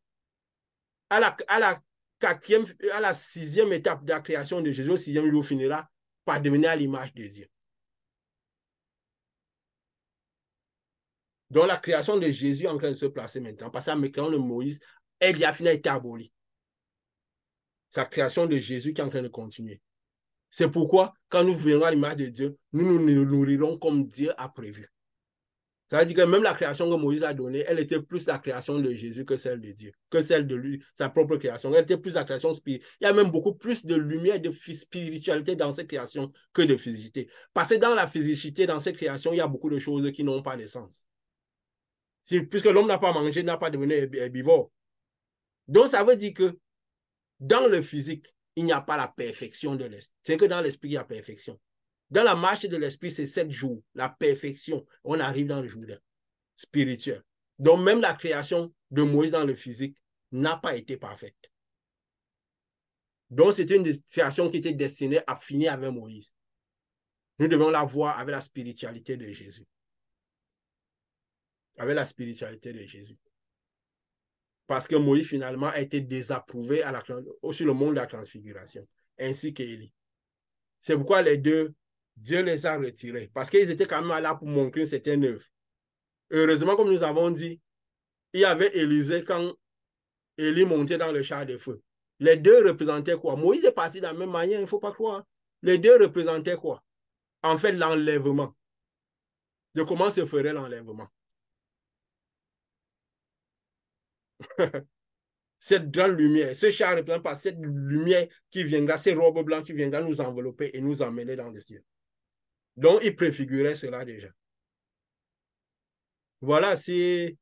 à la sixième étape de la création de Jésus, au sixième jour, finira par devenir à l'image de Dieu. Donc la création de Jésus est en train de se placer maintenant, parce que la création de Moïse, elle a été abolie. C'est la création de Jésus qui est en train de continuer. C'est pourquoi, quand nous verrons à l'image de Dieu, nous nous nourrirons comme Dieu a prévu. Ça veut dire que même la création que Moïse a donnée, elle était plus la création de Jésus que celle de Dieu, que celle de lui, sa propre création. Elle était plus la création spirituelle. Il y a même beaucoup plus de lumière, de spiritualité dans cette création que de physicité. Parce que dans la physicité, dans cette création, il y a beaucoup de choses qui n'ont pas de sens. Puisque l'homme n'a pas mangé, n'a pas devenu herbivore. Donc, ça veut dire que dans le physique, il n'y a pas la perfection de l'esprit. C'est que dans l'esprit, il y a perfection. Dans la marche de l'esprit, c'est 7 jours, la perfection. On arrive dans le jour spirituel. Donc, même la création de Moïse dans le physique n'a pas été parfaite. Donc, c'était une création qui était destinée à finir avec Moïse. Nous devons la voir avec la spiritualité de Jésus. Avec la spiritualité de Jésus. Parce que Moïse, finalement, a été désapprouvé sur le monde de la transfiguration, ainsi qu'Élie. C'est pourquoi les deux, Dieu les a retirés. Parce qu'ils étaient quand même là pour montrer une certaine œuvre. Heureusement, comme nous avons dit, il y avait Élisée quand Élie montait dans le char de feu. Les deux représentaient quoi? Moïse est parti de la même manière, il ne faut pas croire. Les deux représentaient quoi? En fait, l'enlèvement. De comment se ferait l'enlèvement? Cette grande lumière, ce char représente par cette lumière qui viendra, ces robes blanches qui viendront nous envelopper et nous emmener dans le ciel. Donc, il préfigurait cela déjà. Voilà, si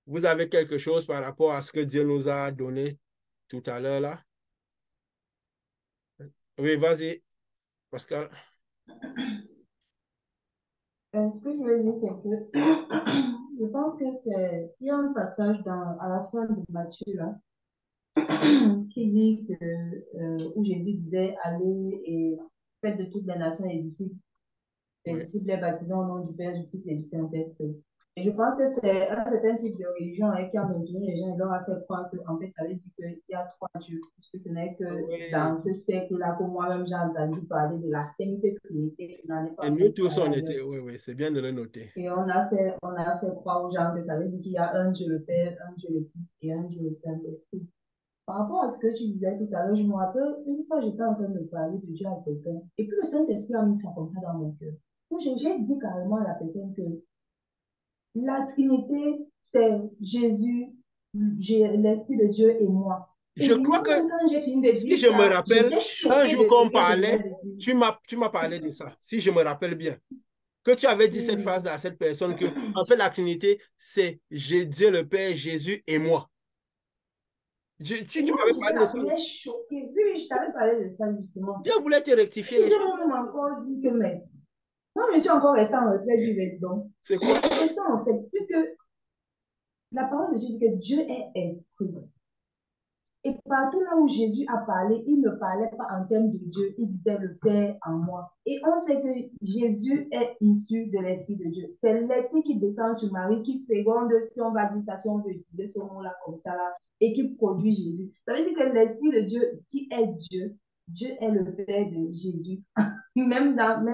vous avez quelque chose par rapport à ce que Dieu nous a donné tout à l'heure là. Oui, vas-y, Pascal. Ce que je veux dire, c'est que je pense que il y a un passage à la fin de Matthieu là, qui dit que, où Jésus disait, allez et faites de toutes les nations les disciples les baptisant au nom du Père, du Fils et du Saint-Esprit. je pense que c'est un certain type de religion qui a maintenu les gens et leur a fait croire qu'en fait, ça veut dire qu'il y a trois dieux. Puisque ce n'est que Oui. dans ce siècle-là que moi-même j'ai entendu parler de la Sainte Trinité. Je n'en ai Et pas nous entendu tous, parler on ailleurs. était, oui, oui, c'est bien de le noter. Et on a fait croire aux gens que ça veut dire qu'il y a un Dieu le Père, un Dieu le Fils et un Dieu le Saint-Esprit. Par rapport à ce que tu disais tout à l'heure, je me rappelle, une fois j'étais en train de parler de Dieu à quelqu'un, et puis le Saint-Esprit a mis ça comme ça dans mon cœur. Donc j'ai dit carrément à la personne que la Trinité, c'est Jésus, l'Esprit de Dieu et moi. Et Je crois que moi-même, quand j'ai fini de si dire je me ça, rappelle, j'étais un choquée jour de ce qu'on que je venais parlait, de dire. tu m'as parlé de ça, si je me rappelle bien, que tu avais dit cette Oui. phrase à cette personne que, en fait, la Trinité, c'est Dieu le Père, Jésus et moi. Et Tu moi, m'avais j'étais parlé de la ça. première choquée. Oui, oui, je t'avais parlé de ça justement. Dieu voulait te rectifier Et les j'ai choses. moi-même encore dit que, mais moi, je suis encore restée en retrait du veston. C'est quoi ça? C'est ça, en fait, puisque la parole de Dieu dit que Dieu est esprit. Et partout là où Jésus a parlé, il ne parlait pas en termes de Dieu, il disait le Père en moi. Et on sait que Jésus est issu de l'Esprit de Dieu. C'est l'Esprit qui descend sur Marie, qui féconde, si on va dire ça, si on veut utiliser ce mot-là comme ça, là, et qui produit Jésus. Ça veut dire que l'Esprit de Dieu, qui est Dieu, Dieu est le Père de Jésus. même dans,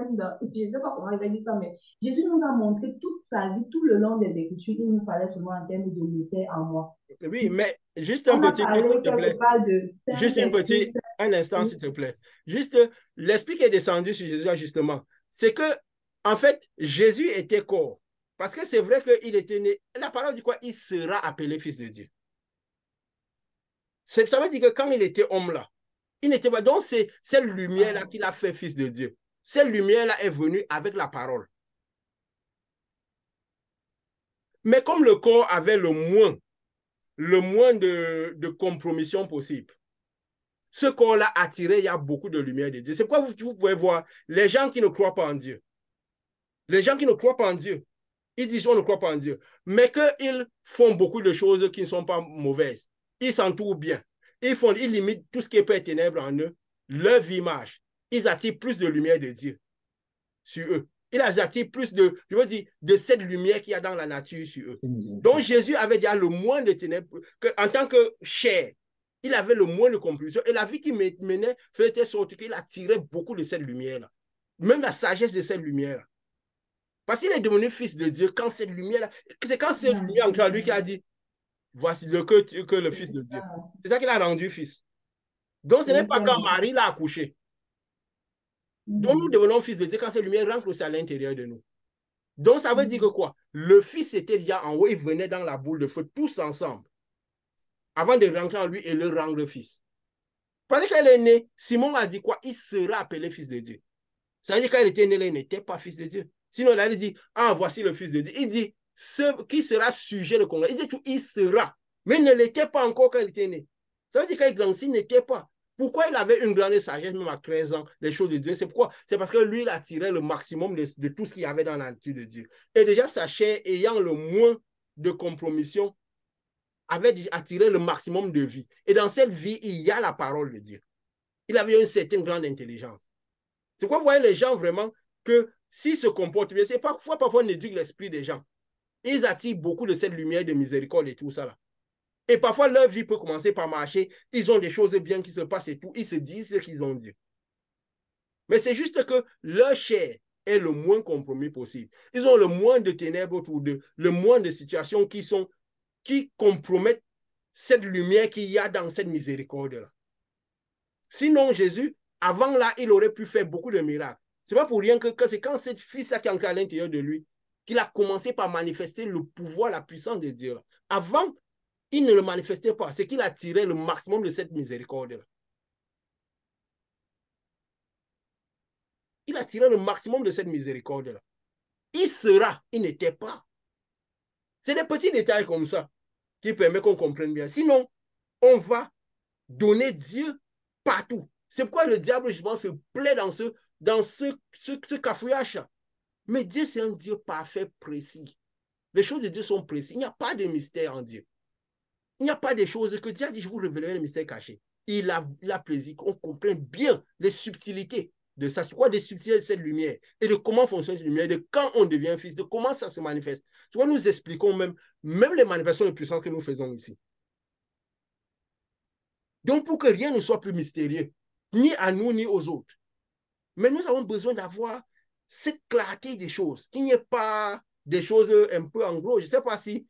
je ne sais pas comment il va dire ça, mais Jésus nous a montré toute sa vie, tout le long des Écritures, il nous parlait seulement en termes de le Père en moi. Oui, mais juste un On a petit truc, s'il parlé te quelque plaît. part de Juste un Saint-Esprit. petit, un instant, s'il te plaît. Juste, l'Esprit qui est descendu sur Jésus, justement, c'est que, en fait, Jésus était corps. Parce que c'est vrai qu'il était né. La parole dit quoi? Il sera appelé fils de Dieu. Ça veut dire que quand il était homme là, il n'était pas. Donc, c'est cette lumière-là qu'il a fait fils de Dieu. Cette lumière-là est venue avec la parole. Mais comme le corps avait le moins de compromission possible, ce corps-là attirait, il y a beaucoup de lumière de Dieu. C'est pourquoi vous pouvez voir les gens qui ne croient pas en Dieu. Les gens qui ne croient pas en Dieu, ils disent on ne croit pas en Dieu, mais qu'ils font beaucoup de choses qui ne sont pas mauvaises. Ils s'entourent bien. Ils limitent tout ce qui est peur et ténèbres en eux. Leur vie marche. Ils attirent plus de lumière de Dieu sur eux. Ils attirent plus de, je veux dire, de cette lumière qu'il y a dans la nature sur eux. Donc Jésus avait déjà le moins de ténèbres, en tant que chair, il avait le moins de compulsion. Et la vie qu'il menait faisait sorte qu'il attirait beaucoup de cette lumière-là. Même la sagesse de cette lumière-là. Parce qu'il est devenu fils de Dieu quand cette lumière-là, c'est quand cette lumière entre lui qui a dit, voici que le fils de Dieu. C'est ça qu'il a rendu fils. Donc ce n'est pas quand Marie l'a accouché. Donc nous devenons fils de Dieu quand cette lumière rentre aussi à l'intérieur de nous. Donc ça veut dire que quoi? Le fils était déjà en haut, il venait dans la boule de feu tous ensemble. Avant de rentrer en lui et le rendre fils. Parce qu'elle est née, Simon a dit quoi? Il sera appelé fils de Dieu. Ça veut dire quand il était né, il n'était pas fils de Dieu. Sinon, là, il dit, ah, voici le fils de Dieu. Il dit, qui sera sujet de congrès. Il dit, il sera. Mais il ne l'était pas encore quand il était né. Ça veut dire qu'il grandit, il n'était pas. Pourquoi il avait une grande sagesse, même à 13 ans, les choses de Dieu? C'est pourquoi? C'est parce que lui, il attirait le maximum de tout ce qu'il y avait dans la nature de Dieu. Et déjà, sa chair, ayant le moins de compromission, avait attiré le maximum de vie. Et dans cette vie, il y a la parole de Dieu. Il avait une certaine grande intelligence. C'est quoi, vous voyez les gens vraiment que s'ils se comportent bien, c'est parfois on éduque l'esprit des gens. Ils attirent beaucoup de cette lumière de miséricorde et tout ça là. Et parfois leur vie peut commencer par marcher, ils ont des choses bien qui se passent et tout, ils se disent ce qu'ils ont dit. Mais c'est juste que leur chair est le moins compromis possible. Ils ont le moins de ténèbres autour d'eux, le moins de situations qui compromettent cette lumière qu'il y a dans cette miséricorde-là. Sinon, Jésus, avant là, il aurait pu faire beaucoup de miracles. Ce n'est pas pour rien que c'est quand ce fils-là qui est entré à l'intérieur de lui qu'il a commencé par manifester le pouvoir, la puissance de Dieu. Avant, il ne le manifestait pas. C'est qu'il a tiré le maximum de cette miséricorde-là. Il a tiré le maximum de cette miséricorde-là. Il sera, il n'était pas. C'est des petits détails comme ça qui permettent qu'on comprenne bien. Sinon, on va donner Dieu partout. C'est pourquoi le diable, justement, se plaît dans ce cafouillage. Mais Dieu, c'est un Dieu parfait, précis. Les choses de Dieu sont précises. Il n'y a pas de mystère en Dieu. Il n'y a pas de choses que Dieu a dit, je vous révélerai les mystères cachés. Il a plaisir qu'on comprenne bien les subtilités. de ça, c'est quoi des subtilités de cette lumière et de comment fonctionne cette lumière, de quand on devient fils, de comment ça se manifeste. Tu vois, nous expliquons même les manifestations de puissance que nous faisons ici. Donc, pour que rien ne soit plus mystérieux, ni à nous, ni aux autres. Mais nous avons besoin d'avoir cette clarté des choses, qu'il n'y ait pas des choses un peu en gros. Je ne sais pas si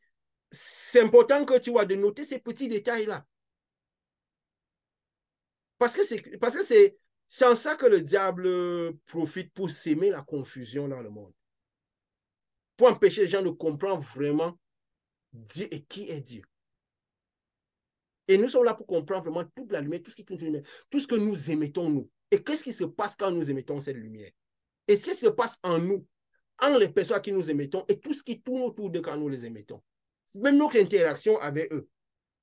c'est important que tu vois de noter ces petits détails-là. Parce que c'est en ça que le diable profite pour s'aimer la confusion dans le monde. Pour empêcher les gens de comprendre vraiment Dieu et qui est Dieu. Et nous sommes là pour comprendre vraiment toute la lumière, tout ce qui tourne lumière, tout ce que nous émettons, nous. Et qu'est-ce qui se passe quand nous émettons cette lumière? Et ce qui se passe en nous, en les personnes qui nous émettons, et tout ce qui tourne autour d'eux quand nous les émettons. Même notre interaction avec eux.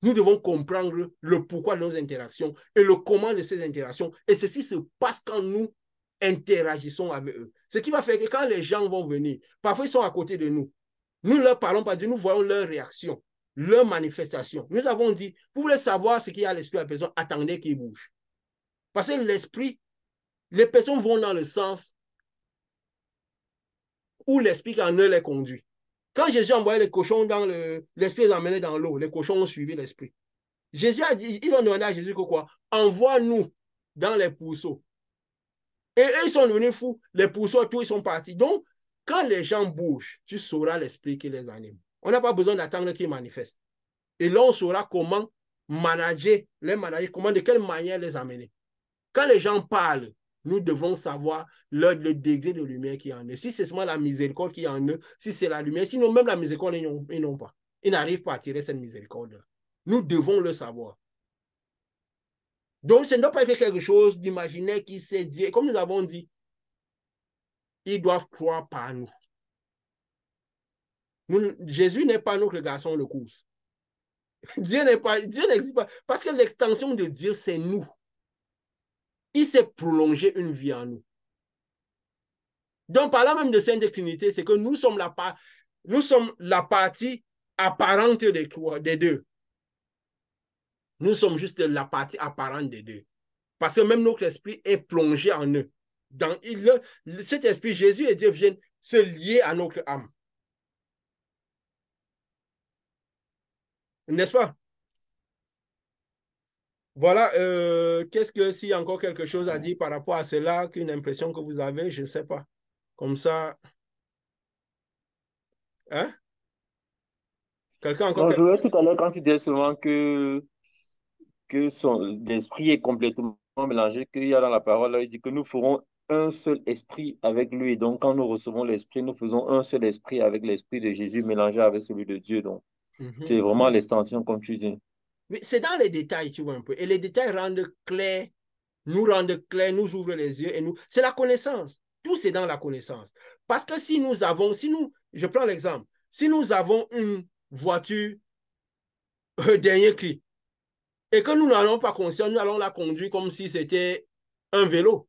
Nous devons comprendre le pourquoi de nos interactions et le comment de ces interactions. Et ceci se passe quand nous interagissons avec eux. Ce qui va faire que quand les gens vont venir, parfois ils sont à côté de nous. Nous leur parlons pas de nous, voyons leur réaction, leur manifestation. Nous avons dit, vous voulez savoir ce qu'il y a à l'esprit de la personne, attendez qu'il bouge. Parce que l'esprit, les personnes vont dans le sens où l'esprit en eux les conduit. Quand Jésus envoyait les cochons dans l'esprit les emmenait dans l'eau, les cochons ont suivi l'esprit. Jésus a dit, ils ont demandé à Jésus que quoi? Envoie-nous dans les pourceaux. Et eux, ils sont devenus fous. Les pourceaux, tous, ils sont partis. Donc, quand les gens bougent, tu sauras l'esprit qui les anime. On n'a pas besoin d'attendre qu'ils manifestent. Et là, on saura comment manager, de quelle manière les amener. Quand les gens parlent, nous devons savoir le degré de lumière qu'il y en a. Si c'est seulement la miséricorde qu'il y en a, si c'est la lumière, sinon même la miséricorde, ils n'ont pas. Ils n'arrivent pas à tirer cette miséricorde-là. Nous devons le savoir. Donc, ce ne doit pas être quelque chose d'imaginaire qui s'est dit. Comme nous avons dit, ils doivent croire par nous. Jésus n'est pas notre garçon de course. Dieu n'existe pas. Parce que l'extension de Dieu, c'est nous. Il s'est prolongé une vie en nous. Donc, par là même de Sainte Trinité, c'est que nous sommes la partie apparente des deux. Nous sommes juste la partie apparente des deux. Parce que même notre esprit est plongé en eux. Cet esprit, Jésus et Dieu viennent se lier à notre âme. N'est-ce pas? Voilà, s'il y a encore quelque chose à dire par rapport à cela, qu'une impression que vous avez, je ne sais pas. Comme ça. Hein? Quelqu'un encore? Non, je voulais tout à l'heure quand tu disais seulement que son esprit est complètement mélangé, qu'il y a dans la parole, là, il dit que nous ferons un seul esprit avec lui. Et donc, quand nous recevons l'esprit, nous faisons un seul esprit avec l'esprit de Jésus mélangé avec celui de Dieu. Donc, c'est vraiment l'extension, comme tu dis. Mais c'est dans les détails, tu vois un peu. Et les détails rendent clair, nous ouvrent les yeux. C'est la connaissance. Tout, c'est dans la connaissance. Parce que je prends l'exemple, si nous avons une voiture dernier cri, et que nous n'allons pas conscience, nous allons la conduire comme si c'était un vélo.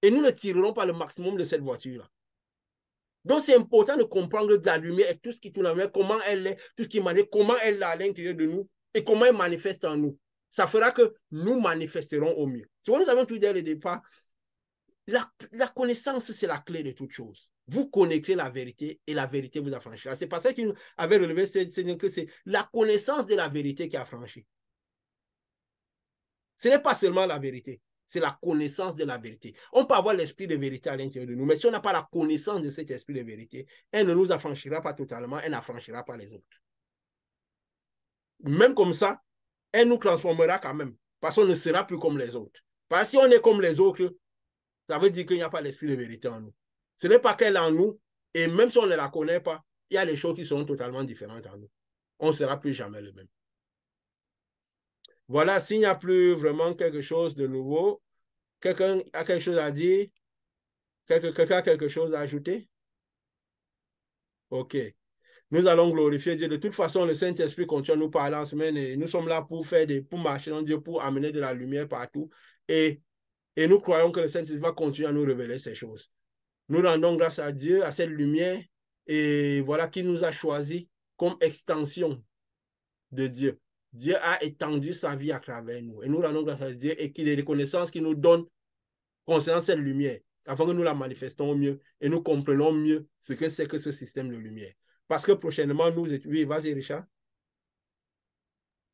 Et nous ne tirerons pas le maximum de cette voiture-là. Donc, c'est important de comprendre de la lumière et tout ce qui tourne en lumière, comment elle est, tout ce qui manifeste, comment elle est à l'intérieur de nous et comment elle manifeste en nous. Ça fera que nous manifesterons au mieux. Tu vois, nous avons tout dit au départ, la connaissance, c'est la clé de toute chose. Vous connaîtrez la vérité et la vérité vous affranchira. C'est pas ça qu'il avait relevé, c'est que c'est la connaissance de la vérité qui a franchi. Ce n'est pas seulement la vérité, c'est la connaissance de la vérité. On peut avoir l'esprit de vérité à l'intérieur de nous, mais si on n'a pas la connaissance de cet esprit de vérité, elle ne nous affranchira pas totalement, elle n'affranchira pas les autres. Même comme ça, elle nous transformera quand même, parce qu'on ne sera plus comme les autres. Parce que si on est comme les autres, ça veut dire qu'il n'y a pas l'esprit de vérité en nous. Ce n'est pas qu'elle est en nous, et même si on ne la connaît pas, il y a des choses qui sont totalement différentes en nous. On ne sera plus jamais le même. Voilà, s'il n'y a plus vraiment quelque chose de nouveau, quelqu'un a quelque chose à dire? Quelqu'un a quelque chose à ajouter? OK. Nous allons glorifier Dieu. De toute façon, le Saint-Esprit continue à nous parler en semaine et nous sommes là pour marcher dans Dieu, pour amener de la lumière partout. Et nous croyons que le Saint-Esprit va continuer à nous révéler ces choses. Nous rendons grâce à Dieu, à cette lumière, et voilà qui nous a choisis comme extension de Dieu. Dieu a étendu sa vie à travers nous. Et nous rendons grâce à Dieu et qu'il ait des connaissances qu'il nous donne concernant cette lumière, afin que nous la manifestons mieux et nous comprenons mieux ce que c'est que ce système de lumière. Parce que prochainement, nous... Oui, vas-y, Richard.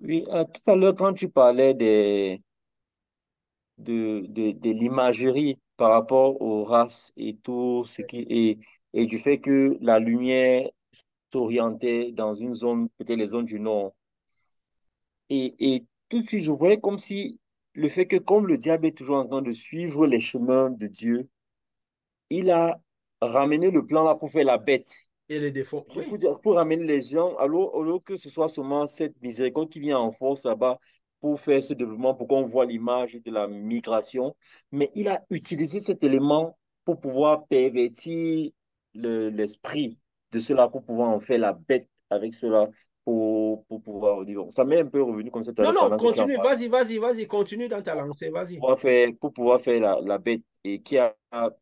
Oui, tout à l'heure, quand tu parlais de l'imagerie par rapport aux races et tout ce qui et du fait que la lumière s'orientait dans une zone, peut-être les zones du nord. Et tout de suite, je voyais comme si le fait que comme le diable est toujours en train de suivre les chemins de Dieu, il a ramené le plan là pour faire la bête. Et les défauts, C'est oui. pour ramener les gens, alors, au lieu que ce soit seulement cette miséricorde qui vient en force là-bas pour faire ce développement, pour qu'on voit l'image de la migration, mais il a utilisé cet élément pour pouvoir pervertir l'esprit de cela, pour pouvoir en faire la bête avec cela, pour pouvoir dire. Ça m'est un peu revenu comme ça tout à Non, l'heure non, pendant que tu en continue, parlais vas-y, continue dans ta lancée, vas-y. pour pouvoir faire la bête et qui a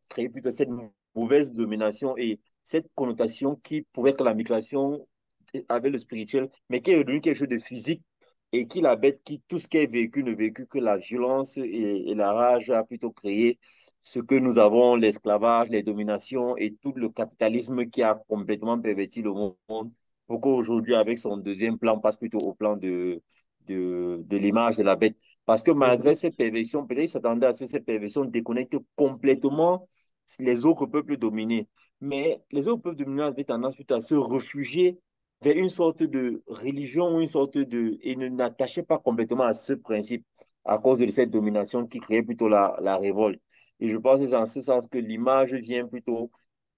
créé plutôt cette mauvaise domination et cette connotation qui pouvait être la migration avec le spirituel, mais qui est devenu quelque chose de physique et qui la bête, qui tout ce qui est vécu ne vécu que la violence et la rage a plutôt créé ce que nous avons, l'esclavage, les dominations et tout le capitalisme qui a complètement perverti le monde pour qu'aujourd'hui, avec son deuxième plan, passe plutôt au plan de l'image de la bête. Parce que malgré ces perversions, peut-être qu'ils s'attendaient à ce que ces perversions déconnectent complètement les autres peuples dominés. Mais les autres peuples dominés avaient tendance plutôt à se réfugier vers une sorte de religion ou une sorte de... et ne n'attachaient pas complètement à ce principe à cause de cette domination qui créait plutôt la révolte. Et je pense que c'est en ce sens que l'image vient plutôt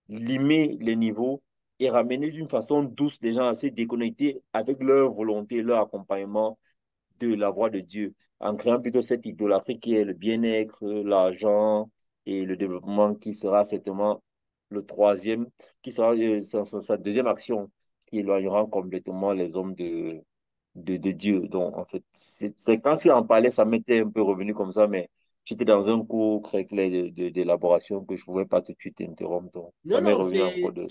limer les niveaux et ramener d'une façon douce les gens à se déconnecter avec leur volonté, leur accompagnement de la voix de Dieu, en créant plutôt cette idolâtrie qui est le bien-être, l'argent et le développement qui sera certainement le troisième, qui sera sa deuxième action qui éloignera complètement les hommes de Dieu. Donc, en fait, c'est quand tu en parlais, ça m'était un peu revenu comme ça, mais j'étais dans un cours très clair d'élaboration que je ne pouvais pas tout de suite interrompre. Donc, Non, ça m'est non, revenu encore de...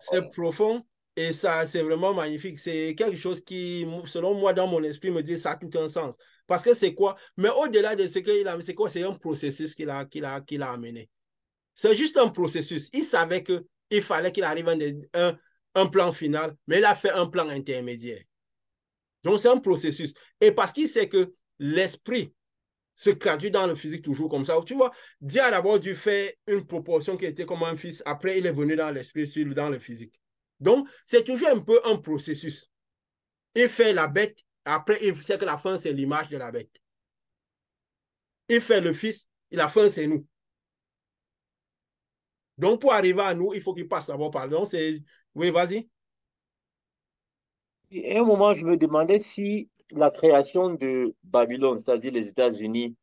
c'est profond et ça, c'est vraiment magnifique. C'est quelque chose qui, selon moi, dans mon esprit, me dit ça a tout un sens. Parce que c'est quoi? Mais au-delà de ce qu'il a, c'est quoi? C'est un processus qu'il a amené. C'est juste un processus. Il savait qu'il fallait qu'il arrive à un plan final, mais il a fait un plan intermédiaire. Donc, c'est un processus. Et parce qu'il sait que l'esprit se traduit dans le physique toujours comme ça. Tu vois, Dieu a d'abord dû faire une proportion qui était comme un fils. Après, il est venu dans l'esprit, dans le physique. Donc, c'est toujours un peu un processus. Il fait la bête. Après, il sait que la fin, c'est l'image de la bête. Il fait le fils. Et la fin, c'est nous. Donc, pour arriver à nous, il faut qu'il passe d'abord par. Donc, c'est. Oui, vas-y. Et à un moment, je me demandais si la création de Babylone, c'est-à-dire les États-Unis,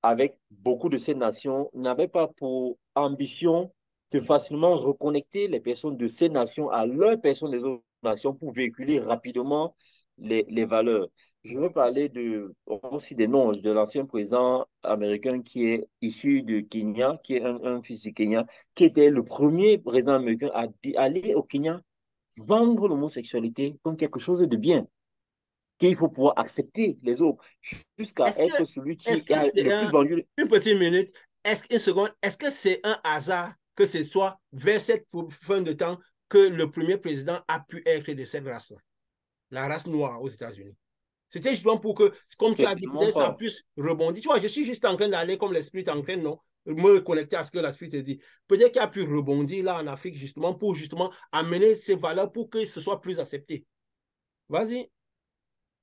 avec beaucoup de ces nations, n'avait pas pour ambition de facilement reconnecter les personnes de ces nations à leurs personnes des autres nations pour véhiculer rapidement les valeurs. Je veux parler aussi des noms de l'ancien président américain qui est issu de Kenya, qui est un fils du Kenya, qui était le premier président américain à aller au Kenya vendre l'homosexualité comme quelque chose de bien, qu'il faut pouvoir accepter les autres jusqu'à Est-ce que être celui est-ce qui que a c'est le plus vendu. une petite minute, une seconde, est-ce que c'est un hasard que ce soit vers cette fin de temps que le premier président a pu être de cette race, la race noire aux États-Unis? C'était justement pour que, comme tu as dit, Certainement peut-être ça pas. puisse rebondir. Tu vois, je suis juste en train d'aller comme l'esprit est en train, non, me connecter à ce que l'esprit te dit. Peut-être qu'il a pu rebondir là en Afrique justement pour justement amener ces valeurs pour que ce soit plus accepté. Vas-y.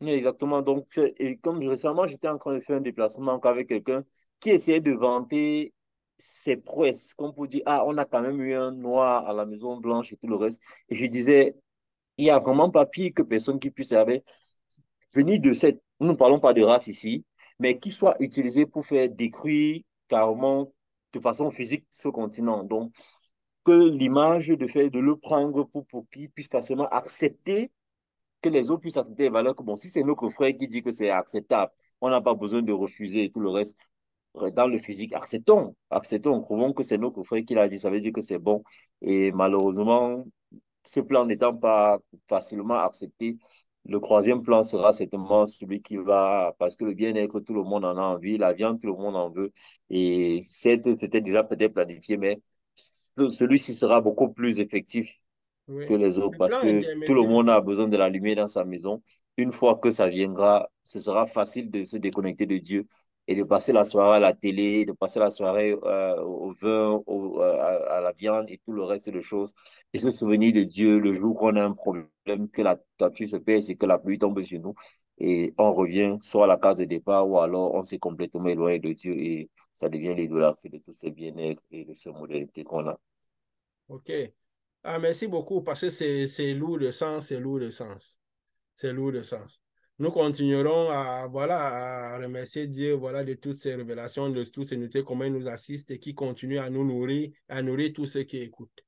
Exactement. Donc, et comme récemment, j'étais en train de faire un déplacement avec quelqu'un qui essayait de vanter ses prouesses, comme pour dire, ah, on a quand même eu un noir à la Maison Blanche et tout le reste. Et je disais, il n'y a vraiment pas pire que personne qui puisse venir de cette, nous ne parlons pas de race ici, mais qui soit utilisé pour faire détruire carrément de façon physique ce continent. Donc, que l'image de le prendre pour qu'il puisse facilement accepter que les autres puissent accepter les valeurs que, bon, si c'est notre frère qui dit que c'est acceptable, on n'a pas besoin de refuser et tout le reste. Dans le physique, acceptons, prouvons que c'est notre frère qui l'a dit, ça veut dire que c'est bon. Et malheureusement, ce plan n'étant pas facilement accepté, Le troisième plan sera certainement celui qui va, parce que le bien-être, tout le monde en a envie, la viande, tout le monde en veut. Et c'est peut-être déjà peut-être planifié, mais celui-ci sera beaucoup plus effectif que Oui. les autres Le parce plan que tout le intermédiaire. monde a besoin de la lumière dans sa maison. Une fois que ça viendra, ce sera facile de se déconnecter de Dieu et de passer la soirée à la télé, de passer la soirée au vin, à la viande et tout le reste de choses. Et se souvenir de Dieu le jour qu'on a un problème, que la toiture se pèse et que la pluie tombe sur nous. Et on revient soit à la case de départ ou alors on s'est complètement éloigné de Dieu et ça devient l'idolâtrie de tous ces bien-être et de ces modalités qu'on a. OK. Ah, merci beaucoup parce que c'est lourd de sens, c'est lourd de sens. C'est lourd de sens. Nous continuerons à, voilà, à remercier Dieu voilà, de toutes ces révélations, de toutes ces unités, comment il nous assiste et qui continue à nous nourrir, à nourrir tous ceux qui écoutent.